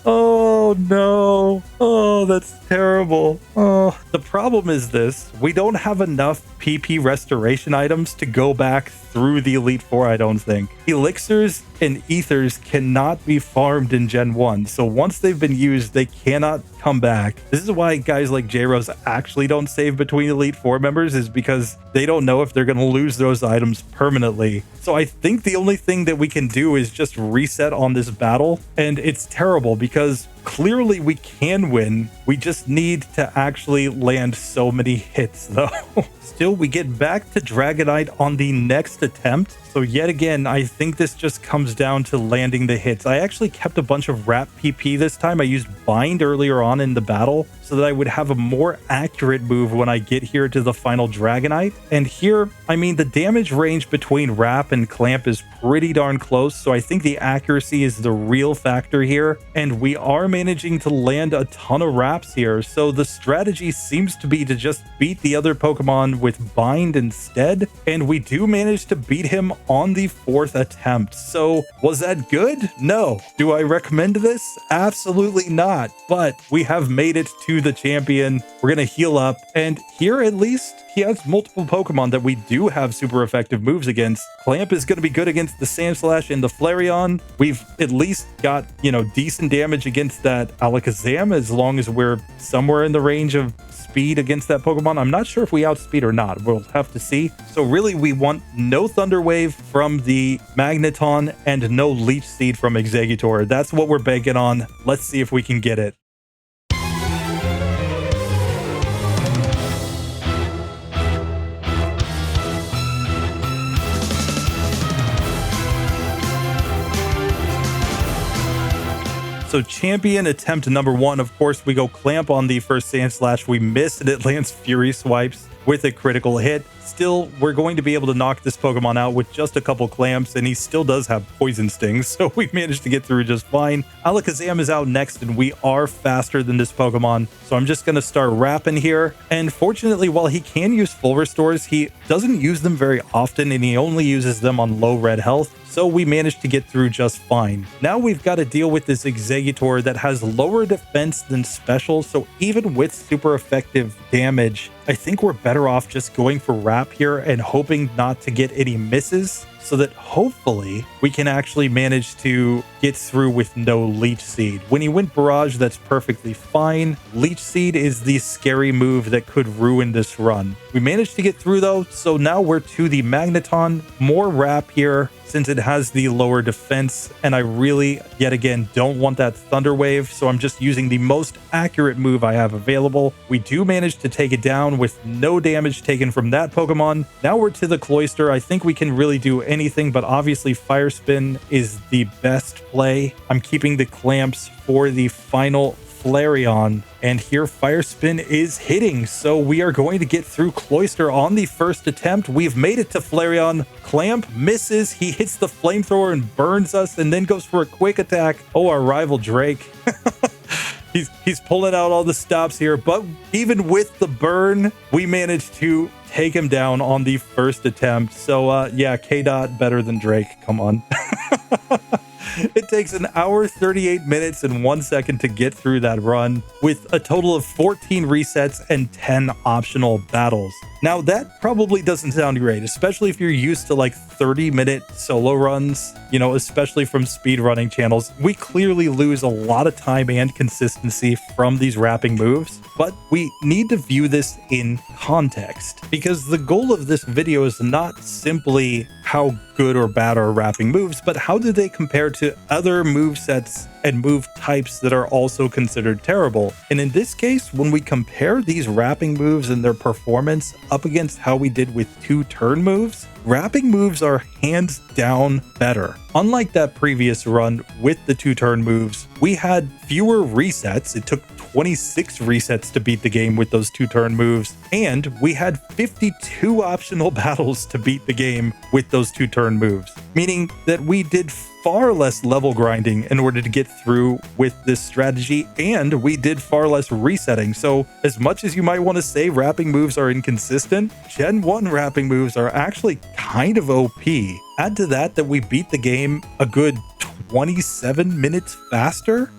Oh no. Oh, that's terrible. Oh, the problem is this. We don't have enough PP restoration items to go back through the Elite Four, I don't think. Elixirs and Ethers cannot be farmed in Gen 1, so once they've been used, they cannot come back. This is why guys like J-Rose actually don't save between Elite Four members, is because they don't know if they're going to lose those items permanently. So I think the only thing that we can do is just reset on this battle, and it's terrible because clearly we can win. We just need to actually land so many hits though. Still, we get back to Dragonite on the next attempt. So yet again, I think this just comes down to landing the hits. I actually kept a bunch of wrap PP this time. I used bind earlier on in the battle so that I would have a more accurate move when I get here to the final Dragonite. And here, I mean, the damage range between wrap and clamp is pretty darn close. So I think the accuracy is the real factor here. And we are managing to land a ton of wraps here. So the strategy seems to be to just beat the other Pokemon with bind instead. And we do manage to beat him on the 4th attempt. So was that good? No. Do I recommend this? Absolutely not. But we have made it to the champion. We're going to heal up. And here at least he has multiple Pokemon that we do have super effective moves against. Clamp is going to be good against the Sandslash and the Flareon. We've at least got, decent damage against that Alakazam as long as we're somewhere in the range of speed against that Pokemon. I'm not sure if we outspeed or not. We'll have to see. So really, we want no Thunder Wave from the Magneton and no Leech Seed from Exeggutor. That's what we're banking on. Let's see if we can get it. So champion attempt number 1, of course, we go Clamp on the first Sandslash. We miss and it lands Fury Swipes with a critical hit. Still, we're going to be able to knock this Pokemon out with just a couple clamps, and he still does have Poison Stings, so we managed to get through just fine. Alakazam is out next, and we are faster than this Pokemon, so I'm just going to start rapping here. And fortunately, while he can use full restores, he doesn't use them very often, and he only uses them on low red health. So we managed to get through just fine. Now we've got to deal with this Exeggutor that has lower defense than special, so even with super effective damage, I think we're better off just going for Wrap here and hoping not to get any misses, so that hopefully we can actually manage to get through with no Leech Seed. When he went Barrage, that's perfectly fine. Leech Seed is the scary move that could ruin this run. We managed to get through though, so now we're to the Magneton. More Wrap here since it has the lower defense, and I really, yet again, don't want that Thunder Wave, so I'm just using the most accurate move I have available. We do manage to take it down with no damage taken from that Pokemon. Now we're to the Cloyster. I think we can really do anything, but obviously Fire Spin is the best play. I'm keeping the clamps for the final Flareon, and here Fire Spin is hitting, so we are going to get through Cloyster on the first attempt. We've made it to Flareon. Clamp misses, he hits the Flamethrower and burns us, and then goes for a quick attack. Oh, our rival Drake. He's pulling out all the stops here, but even with the burn, we managed to take him down on the first attempt. So yeah, K-Dot better than Drake, come on. It takes an hour, 38 minutes, and 1 second to get through that run with a total of 14 resets and 10 optional battles. Now, that probably doesn't sound great, especially if you're used to like 30-minute solo runs, you know, especially from speedrunning channels. We clearly lose a lot of time and consistency from these wrapping moves, but we need to view this in context, because the goal of this video is not simply how good or bad are wrapping moves, but how do they compare to other move sets and move types that are also considered terrible. And in this case, when we compare these wrapping moves and their performance up against how we did with 2 turn moves, wrapping moves are hands down better. Unlike that previous run with the 2 turn moves, we had fewer resets. It took 26 resets to beat the game with those 2 turn moves, and we had 52 optional battles to beat the game with those 2 turn moves, meaning that we did far less level grinding in order to get through with this strategy, and we did far less resetting. So as much as you might want to say wrapping moves are inconsistent, Gen 1 wrapping moves are actually kind of OP. Add to that we beat the game a good 27 minutes faster,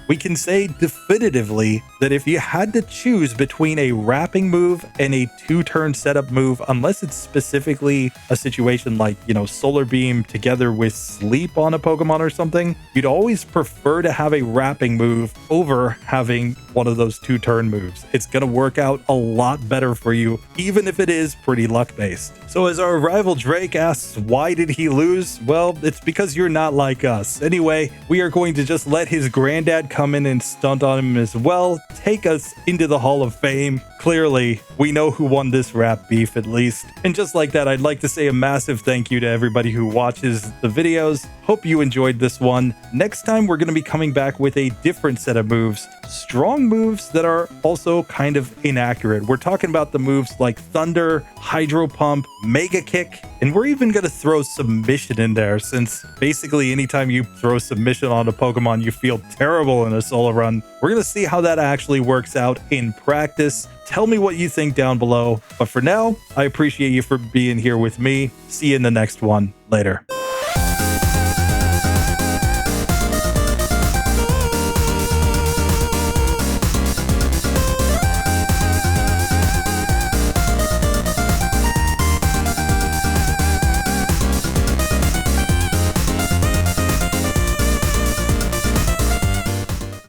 we can say definitively that if you had to choose between a wrapping move and a 2-turn setup move, unless it's specifically a situation like, you know, Solar Beam together with Sleep on a Pokemon or something, you'd always prefer to have a wrapping move over having one of those 2-turn moves. It's going to work out a lot better for you, even if it is pretty luck-based. So as our rival Drake asks, why did he lose? Well, it's because you're not like us. Anyway, we are going to just let his granddad come in and stunt on him as well, take us into the Hall of Fame. Clearly, we know who won this rap beef at least. And just like that, I'd like to say a massive thank you to everybody who watches the videos. Hope you enjoyed this one. Next time, we're going to be coming back with a different set of moves. Strong moves that are also kind of inaccurate. We're talking about the moves like Thunder, Hydro Pump, Mega Kick, and we're even going to throw Submission in there, since basically anytime you throw Submission on a Pokemon, you feel terrible in a solo run. We're going to see how that actually works out in practice. Tell me what you think down below. But for now, I appreciate you for being here with me. See you in the next one. Later.